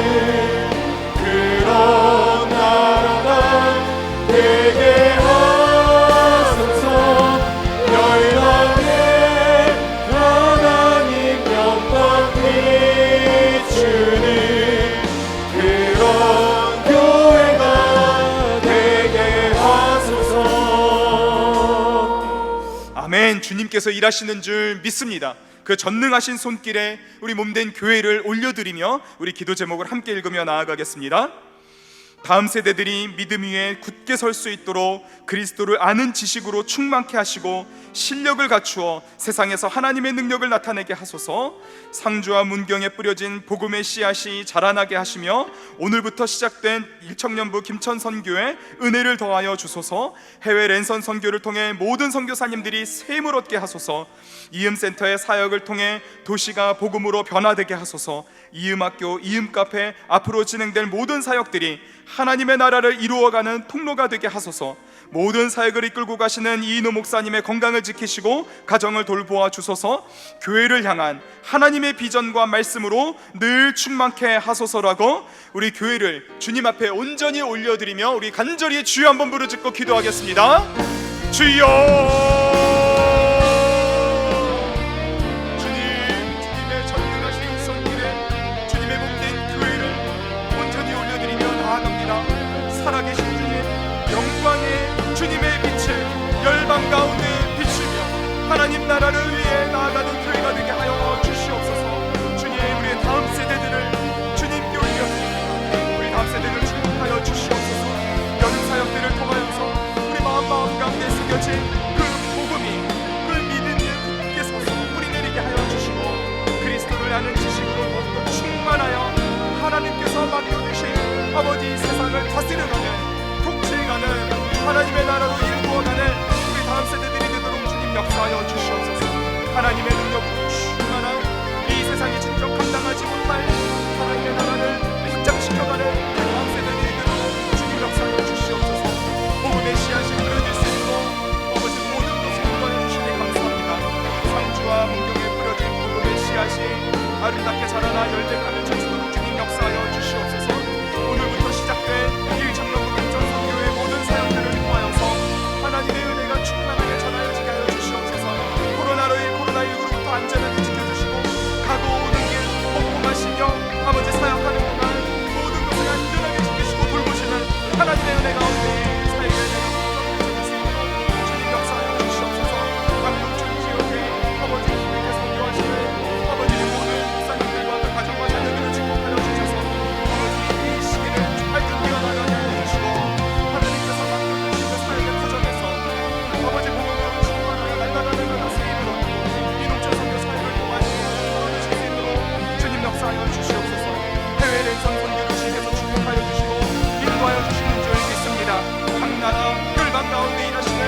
그런 나라가 되게 하소서. 열방에 하나님 영광 비추는 그런 교회가 되게 하소서. 아멘. 주님께서 일하시는 줄 믿습니다. 그 전능하신 손길에 우리 몸된 교회를 올려드리며 우리 기도 제목을 함께 읽으며 나아가겠습니다. 다음 세대들이 믿음 위에 굳게 설 수 있도록 그리스도를 아는 지식으로 충만케 하시고 실력을 갖추어 세상에서 하나님의 능력을 나타내게 하소서. 상주와 문경에 뿌려진 복음의 씨앗이 자라나게 하시며 오늘부터 시작된 일청년부 김천 선교에 은혜를 더하여 주소서. 해외 랜선 선교를 통해 모든 선교사님들이 샘을 얻게 하소서. 이음센터의 사역을 통해 도시가 복음으로 변화되게 하소서. 이음학교, 이음카페 앞으로 진행될 모든 사역들이 하나님의 나라를 이루어가는 통로가 되게 하소서. 모든 사역을 이끌고 가시는 이인호 목사님의 건강을 지키시고 가정을 돌보아 주소서. 교회를 향한 하나님의 비전과 말씀으로 늘 충만케 하소서라고 우리 교회를 주님 앞에 온전히 올려드리며 우리 간절히 주여 한번 부르짖고 기도하겠습니다. 주여, 주님의 전능하신 손길에 주님의 몸된 교회를 온전히 올려드리며 나아갑니다. 살아계신 주님, 영광의 주님의 빛을 열방 가운데 비추며 하나님 나라를 위해 나아가는 교회가 되게 하여 주시옵소서. 주님, 우리의 다음 세대들을 주님께 올려드립니다. 우리 다음 세대를 축복하여 주시옵소서. 여름 사역들을 통하여서 우리 마음 가운데 새겨진 그 복음이, 그 믿음이 굳게 서서 뿌리내리게 하여 주시고 그리스도를 아는 지식으로 더욱더 충만하여 하나님께서 맡겨주신 아버지 세상을 다스려가는, 통치해가는 하나님의 나라로 일구어가는 우리 다음 세대들이 되도록 주님 역사하여 주시옵소서. 하나님의 능력으로 충만한 이 세상이 진정 감당하지 못할 하나님의 나라를 확장시켜가는 다음 세대들이 되도록 주님 역사하여 주시옵소서. 복음의 씨앗이 뿌려질 수 있도록 아버지 모든 것을 인도하여 주시니 감사합니다. 상주와 문경에 뿌려진 복음의 씨앗이 아름답게 자라나 열매가는 천수도록 주님 역사하여 주시옵소서. 오늘부터 시작된 이 장로부 경전 선교의 모든 사역들을 통하여서 하나님의 은혜가 충만하게 전하여지게 하여 주시옵소서. 코로나19로부터 안전하게 지켜주시고 가고 오는 길 복복하시며 아버지 사역하는 동안 모든 것을 안전하게 지키시고 돌보시는 하나님의 은혜 가운데 사역의 은혜가 펼쳐질 수 있도록 주님 역사하여 주시옵소서. 강동천 지역에 아버지 주님께 선교하시는 아버지 모든 목사님들과 그 가정과 자녀들을 축복하여 주셔서 아버지 이 시기를 밝게 뛰어나가게 하여 주시고 하나님께서 맡겨주신 그 사역의 터전에서 아버지 복음으로 충만하여 날마다 세임을 얻고 이 농촌 선교 사역을 통하시고 걸어주실 수 있도록 주님 역사하여 주시옵소서. 해외 랜선 선교를 주께서 축복하여 주시고 인도하여 주시는 줄 믿습니다. 각 나라 열방 가운데 일하시는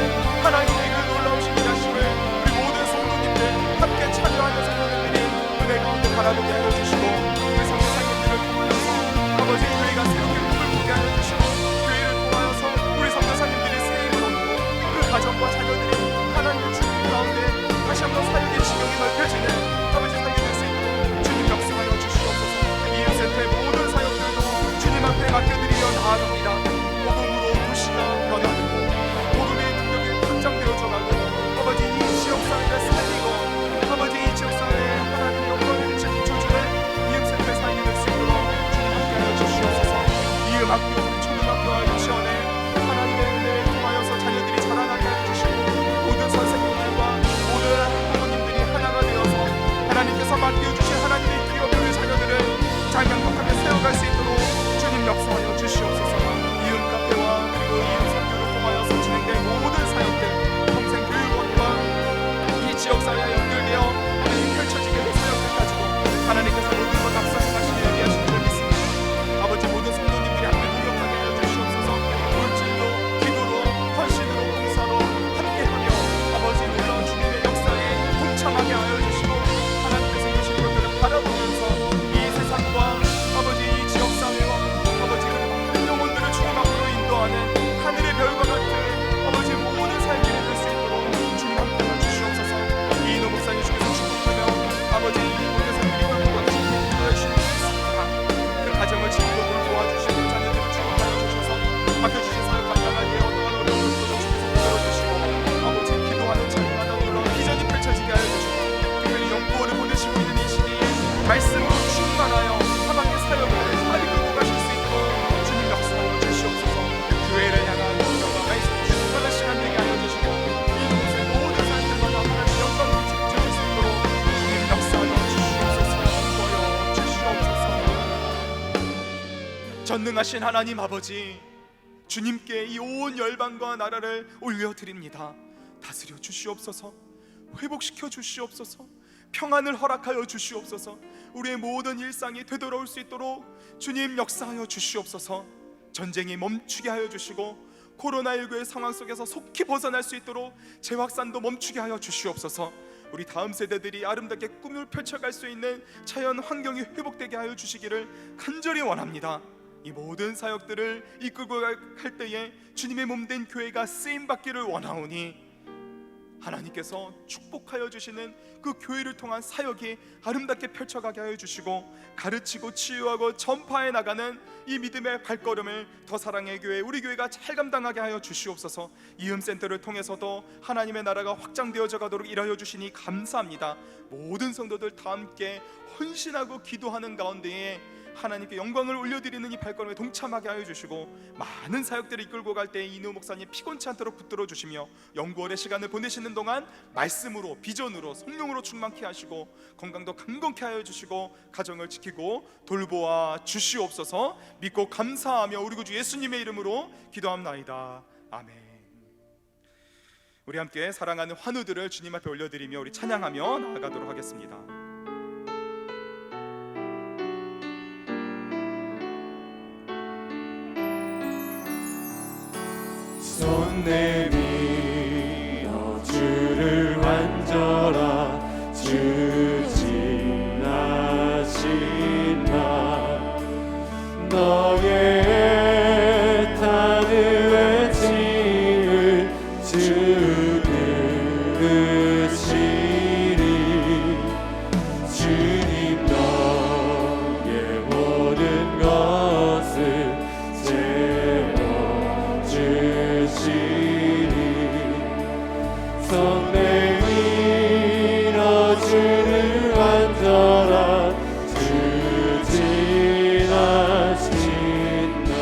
하나님의 그 놀라우신 일하심을 우리 모든 성도님들 함께 참여하는 성도님들이 은혜 가운데 바라보게 하여 주시고 우리 성도사님들을 통하여서 아버지 교회가 새롭게 꿈을 꾸게 하여 주시고 교회를 통하여서 우리 성도사님들이 세임을 얻고 그 가정과 자녀들이 하나님의 주님 가운데 다시 한번 사역의 지경이 넓혀지는 아버지 사역이 될 수 있도록 주님 역사하여 주시옵소서. 이웃의 모든 사역들도 주님 앞에 맡겨드리며 나아갑니다. 복음으로 도시가 변화되고 복음의 능력이 확장되어져가고 아버지 이 지역사회를 살리고 아버지 이 지역사회에 하나님의 영광을 비춰주는 이웃의 사역이 될 수 있도록 주님 함께하여 주시옵소서. 이 음악교, 초등학교와 유치원에 하나님의 은혜를 통하여서 자녀들이 자라나게 하여 주시고 모든 선생님들과 모든 부모님들이 하나가 되어서 하나님께서 맡겨주신 하나님의 기업의 자녀들을 잘 양복하게 세워갈 수 있도록 주님 역사하여 주시옵소서. 이웃 카페와 그리고 이웃 선교를 통하여서 진행된 모든 사역들 평생 교육원과 이 지역사회와 연결되어 하나님 펼쳐지게 될 사역들까지도 하나님께서 모든 것 앞서가시기 위하신 줄 믿습니다. 아버지 모든 성도님들이 함께 동역하게 하여 주시옵소서. 물질로 기도로 헌신으로 봉사로 함께하며 아버지 놀라운 주님의 역사에 동참하게 하여 주시고 하나님께서 계신 것들을 바라보면서 이 세상과 아버지 이 지역사회와 아버지 그 영혼들을 주님 앞으로 인도하는 하늘의 별과 같은 아버지 모든 삶이 될 수 있도록 주님 함께하여 주시옵소서. 이인호 목사님 주께서 축복하며 아버지 모든 삶들이 결국과 주님께 기도하시는 있습니다. 그 가정을 지키고 도와주시고 자녀들을 축복하여 주셔서 맡겨주신 사역 감당하기에 어떠한 어려운 것도 주께서 도와주시고 아버지 기도하는 자리마다 놀라운 비전이 펼쳐지게 하여 주시고 특별히 연구원을 보내시고 있는 이 시기에 말씀으로 충만하여 하나님의 사역을 빨리 끌고 가실 수 있도록 주님 역사하여 주시옵소서. 교회를 향한 영광과 말씀을 충만한 시간 되게 하여 주시고 이곳의 모든 사람들마다 하나님의 영광을 비춰줄 수 있도록 주님 역사하여 주시옵소서. 도와여 주시옵소서. 전능하신 하나님 아버지, 주님께 이 온 열방과 나라를 올려드립니다. 다스려 주시옵소서. 회복시켜 주시옵소서. 평안을 허락하여 주시옵소서. 우리의 모든 일상이 되돌아올 수 있도록 주님 역사하여 주시옵소서. 전쟁이 멈추게 하여 주시고 코로나19의 상황 속에서 속히 벗어날 수 있도록 재확산도 멈추게 하여 주시옵소서. 우리 다음 세대들이 아름답게 꿈을 펼쳐갈 수 있는 자연 환경이 회복되게 하여 주시기를 간절히 원합니다. 이 모든 사역들을 이끌고 갈 때에 주님의 몸된 교회가 쓰임받기를 원하오니 하나님께서 축복하여 주시는 그 교회를 통한 사역이 아름답게 펼쳐가게 하여 주시고, 가르치고 치유하고 전파해 나가는 이 믿음의 발걸음을 더 사랑의 교회, 우리 교회가 잘 감당하게 하여 주시옵소서. 이음센터를 통해서도 하나님의 나라가 확장되어져 가도록 일하여 주시니 감사합니다. 모든 성도들 다 함께 헌신하고 기도하는 가운데에 하나님께 영광을 올려드리는 이 발걸음에 동참하게 하여 주시고, 많은 사역들을 이끌고 갈 때 이누 목사님 피곤치 않도록 붙들어 주시며, 연구월의 시간을 보내시는 동안 말씀으로, 비전으로, 성령으로 충만케 하시고, 건강도 강건케 하여 주시고, 가정을 지키고 돌보아 주시옵소서. 믿고 감사하며 우리 구주 예수님의 이름으로 기도합나이다. 아멘. 우리 함께 사랑하는 환우들을 주님 앞에 올려드리며 우리 찬양하며 나아가도록 하겠습니다. 손 내밀어 주를 만져라. 주 지나신 날 너의 애타는 외침을 주 들으시리. 주님 너의 모든 것을 손 내밀어 주를 만져라. 주 지나신 날.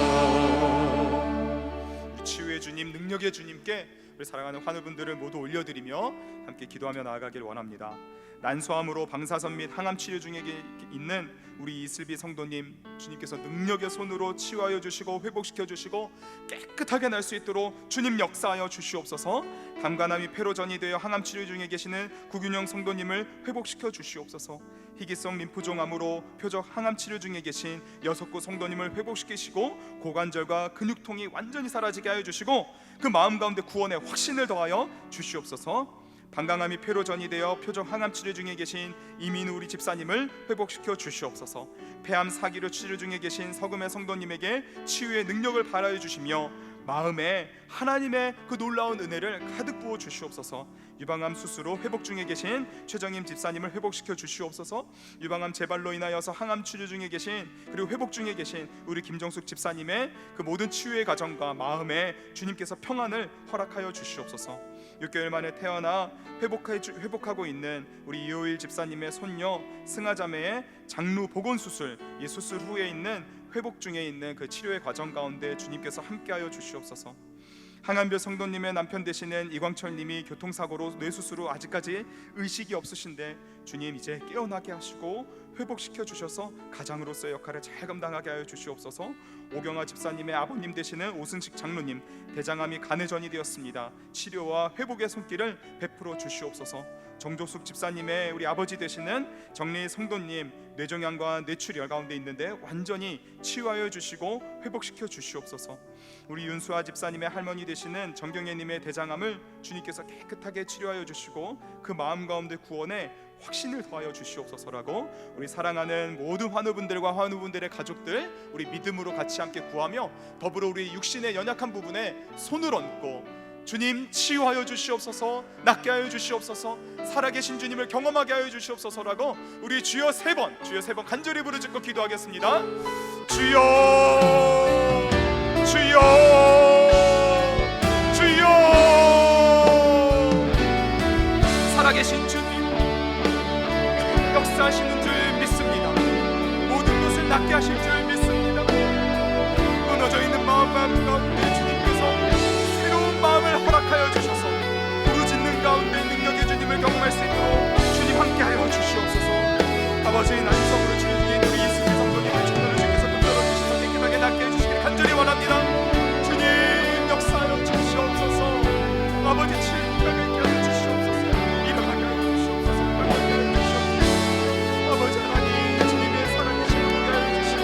치유의 주님, 능력의 주님께 우리 사랑하는 환우분들을 모두 올려드리며 함께 기도하며 나아가길 원합니다. 난소암으로 방사선 및 항암 치료 중에 있는 우리 이슬비 성도님, 주님께서 능력의 손으로 치유하여 주시고 회복시켜 주시고 깨끗하게 날 수 있도록 주님 역사하여 주시옵소서. 담가남이 폐로전이 되어 항암 치료 중에 계시는 구균형 성도님을 회복시켜 주시옵소서. 희귀성 림프종암으로 표적 항암 치료 중에 계신 여석구 성도님을 회복시키시고, 고관절과 근육통이 완전히 사라지게 하여 주시고, 그 마음 가운데 구원의 확신을 더하여 주시옵소서. 방광암이 폐로전이 되어 표적 항암 치료 중에 계신 이민우 우리 집사님을 회복시켜 주시옵소서. 폐암 사기로 치료 중에 계신 서금의 성도님에게 치유의 능력을 발하여 주시며, 마음에 하나님의 그 놀라운 은혜를 가득 부어 주시옵소서. 유방암 수술로 회복 중에 계신 최정임 집사님을 회복시켜 주시옵소서. 유방암 재발로 인하여서 항암 치료 중에 계신, 그리고 회복 중에 계신 우리 김정숙 집사님의 그 모든 치유의 과정과 마음에 주님께서 평안을 허락하여 주시옵소서. 6개월 만에 태어나 회복하고 있는 우리 이호일 집사님의 손녀 승아자매의 장루 보건 수술, 이 수술 후에 있는 회복 중에 있는 그 치료의 과정 가운데 주님께서 함께하여 주시옵소서. 항암별 성도님의 남편 되시는 이광철님이 교통사고로 뇌수술 후 아직까지 의식이 없으신데 주님 이제 깨어나게 하시고 회복시켜 주셔서 가장으로서의 역할을 잘 감당하게 하여 주시옵소서. 오경아 집사님의 아버님 되시는 오승식 장로님, 대장암이 간해전이 되었습니다. 치료와 회복의 손길을 베풀어 주시옵소서. 정조숙 집사님의 우리 아버지 되시는 정리 성도님, 뇌종양과 뇌출혈 가운데 있는데 완전히 치유하여 주시고 회복시켜 주시옵소서. 우리 윤수아 집사님의 할머니 되시는 정경애님의 대장암을 주님께서 깨끗하게 치료하여 주시고 그 마음 가운데 구원에 확신을 더하여 주시옵소서라고 우리 사랑하는 모든 환우분들과 환우분들의 가족들 우리 믿음으로 같이 함께 구하며, 더불어 우리 육신의 연약한 부분에 손을 얹고 주님 치유하여 주시옵소서, 낫게 하여 주시옵소서, 살아계신 주님을 경험하게 하여 주시옵소서라고 우리 주여 세 번 간절히 부르짖고 기도하겠습니다. 주여, 주여, 주여. 살아계신 주님 역사하시는 줄 믿습니다. 모든 것을 낫게 하실 줄 믿습니다. 무너져 있는 마음 가운데 주님께서 새로운 마음을 허락하여 주셔서 부르짖는 가운데 능력의 주님을 경험할 수 있도록 주님 함께하여 주시옵소서. 아버지, 난성으로 치료 중인 우리 이슬비 성도님을 주님으로 주께서 붙들어 주셔서 깨끗하게 낫게 해주시길 간절히 원합니다. 주님 역사하여 주시옵소서. 아버지 치유하게 하여 주시옵소서. 일어나게 하여 주시옵소서. 일어나게 하여 주시옵소서. 아버지 하나님, 주님의 살아계신 분을 하여 주시고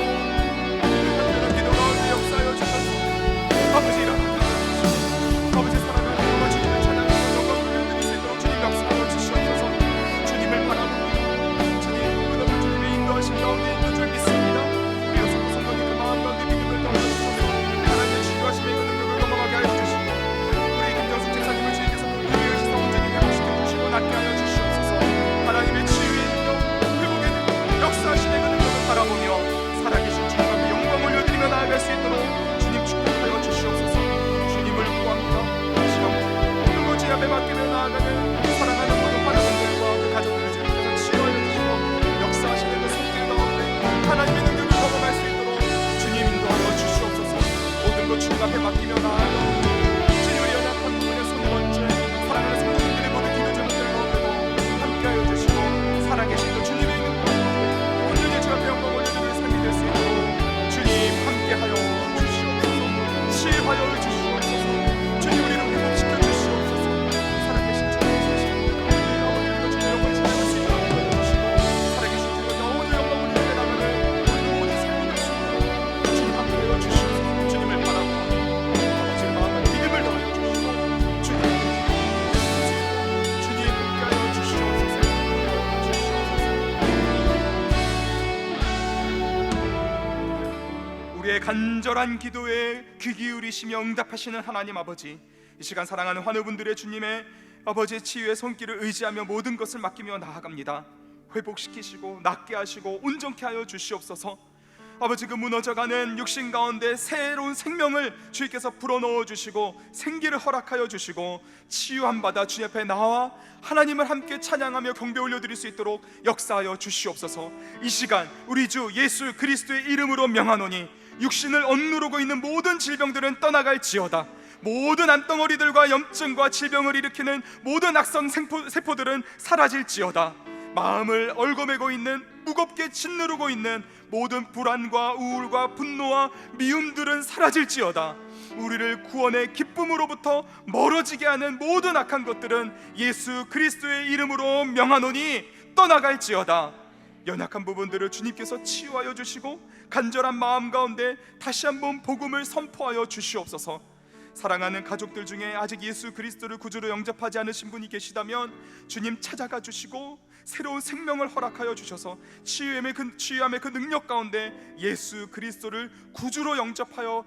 간절한 기도 가운데 역사하여 주셔서 아버지 일어나게 하여 주시옵소서. 아버지 사랑하는 아버지 주님을 찬양하며 영광을 올려드릴 수 있도록 주님 역사하여 주시옵소서. 주님을 바라보며 주님, 그 주님의 우리의 간절한 기도에 귀 기울이시며 응답하시는 하나님 아버지, 이 시간 사랑하는 환우분들의 주님의 아버지의 치유의 손길을 의지하며 모든 것을 맡기며 나아갑니다. 회복시키시고 낫게 하시고 온전케 하여 주시옵소서. 아버지, 그 무너져가는 육신 가운데 새로운 생명을 주님께서 불어넣어 주시고 생기를 허락하여 주시고 치유함 받아 주님 앞에 나와 하나님을 함께 찬양하며 경배 올려드릴 수 있도록 역사하여 주시옵소서. 이 시간 우리 주 예수 그리스도의 이름으로 명하노니 육신을 억누르고 있는 모든 질병들은 떠나갈지어다. 모든 안덩어리들과 염증과 질병을 일으키는 모든 악성 세포들은 사라질지어다. 마음을 얽어매고 있는, 무겁게 짓누르고 있는 모든 불안과 우울과 분노와 미움들은 사라질지어다. 우리를 구원의 기쁨으로부터 멀어지게 하는 모든 악한 것들은 예수 그리스도의 이름으로 명하노니 떠나갈지어다. 연약한 부분들을 주님께서 치유하여 주시고 간절한 마음 가운데 다시 한번 복음을 선포하여 주시옵소서. 사랑하는 가족들 중에 아직 예수 그리스도를 구주로 영접하지 않으신 분이 계시다면 주님 찾아가 주시고 새로운 생명을 허락하여 주셔서 치유함의 그 능력 가운데 예수 그리스도를 구주로 영접하여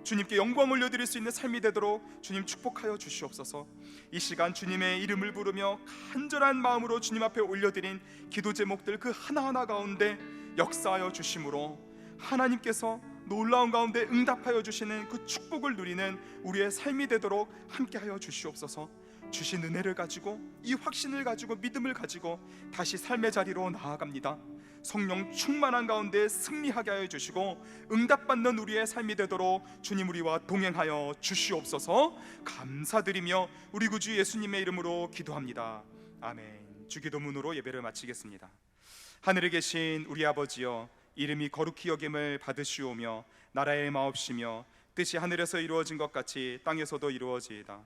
주님께 영광 올려드릴 수 있는 삶이 되도록 주님 축복하여 주시옵소서. 이 시간 주님의 이름을 부르며 간절한 마음으로 주님 앞에 올려드린 기도 제목들 그 하나하나 가운데 역사하여 주심으로 하나님께서 놀라운 가운데 응답하여 주시는 그 축복을 누리는 우리의 삶이 되도록 함께하여 주시옵소서. 주신 은혜를 가지고, 이 확신을 가지고, 믿음을 가지고 다시 삶의 자리로 나아갑니다. 성령 충만한 가운데 승리하게 하여 주시고 응답받는 우리의 삶이 되도록 주님 우리와 동행하여 주시옵소서. 감사드리며 우리 구주 예수님의 이름으로 기도합니다. 아멘. 주기도문으로 예배를 마치겠습니다. 하늘에 계신 우리 아버지여, 이름이 거룩히 여김을 받으시오며 나라의 마옵시며 뜻이 하늘에서 이루어진 것 같이 땅에서도 이루어지이다.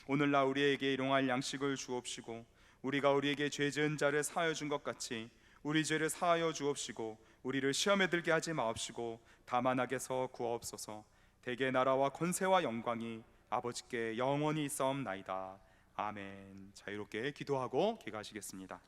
오늘날 우리에게 일용할 양식을 주옵시고 우리가 우리에게 죄 지은 자를 사하여 준 것 같이 우리 죄를 사하여 주옵시고 우리를 시험에 들게 하지 마옵시고 다만 악에서 구하옵소서. 대개 나라와 권세와 영광이 아버지께 영원히 있사옵나이다. 아멘. 자유롭게 기도하고 귀가하시겠습니다.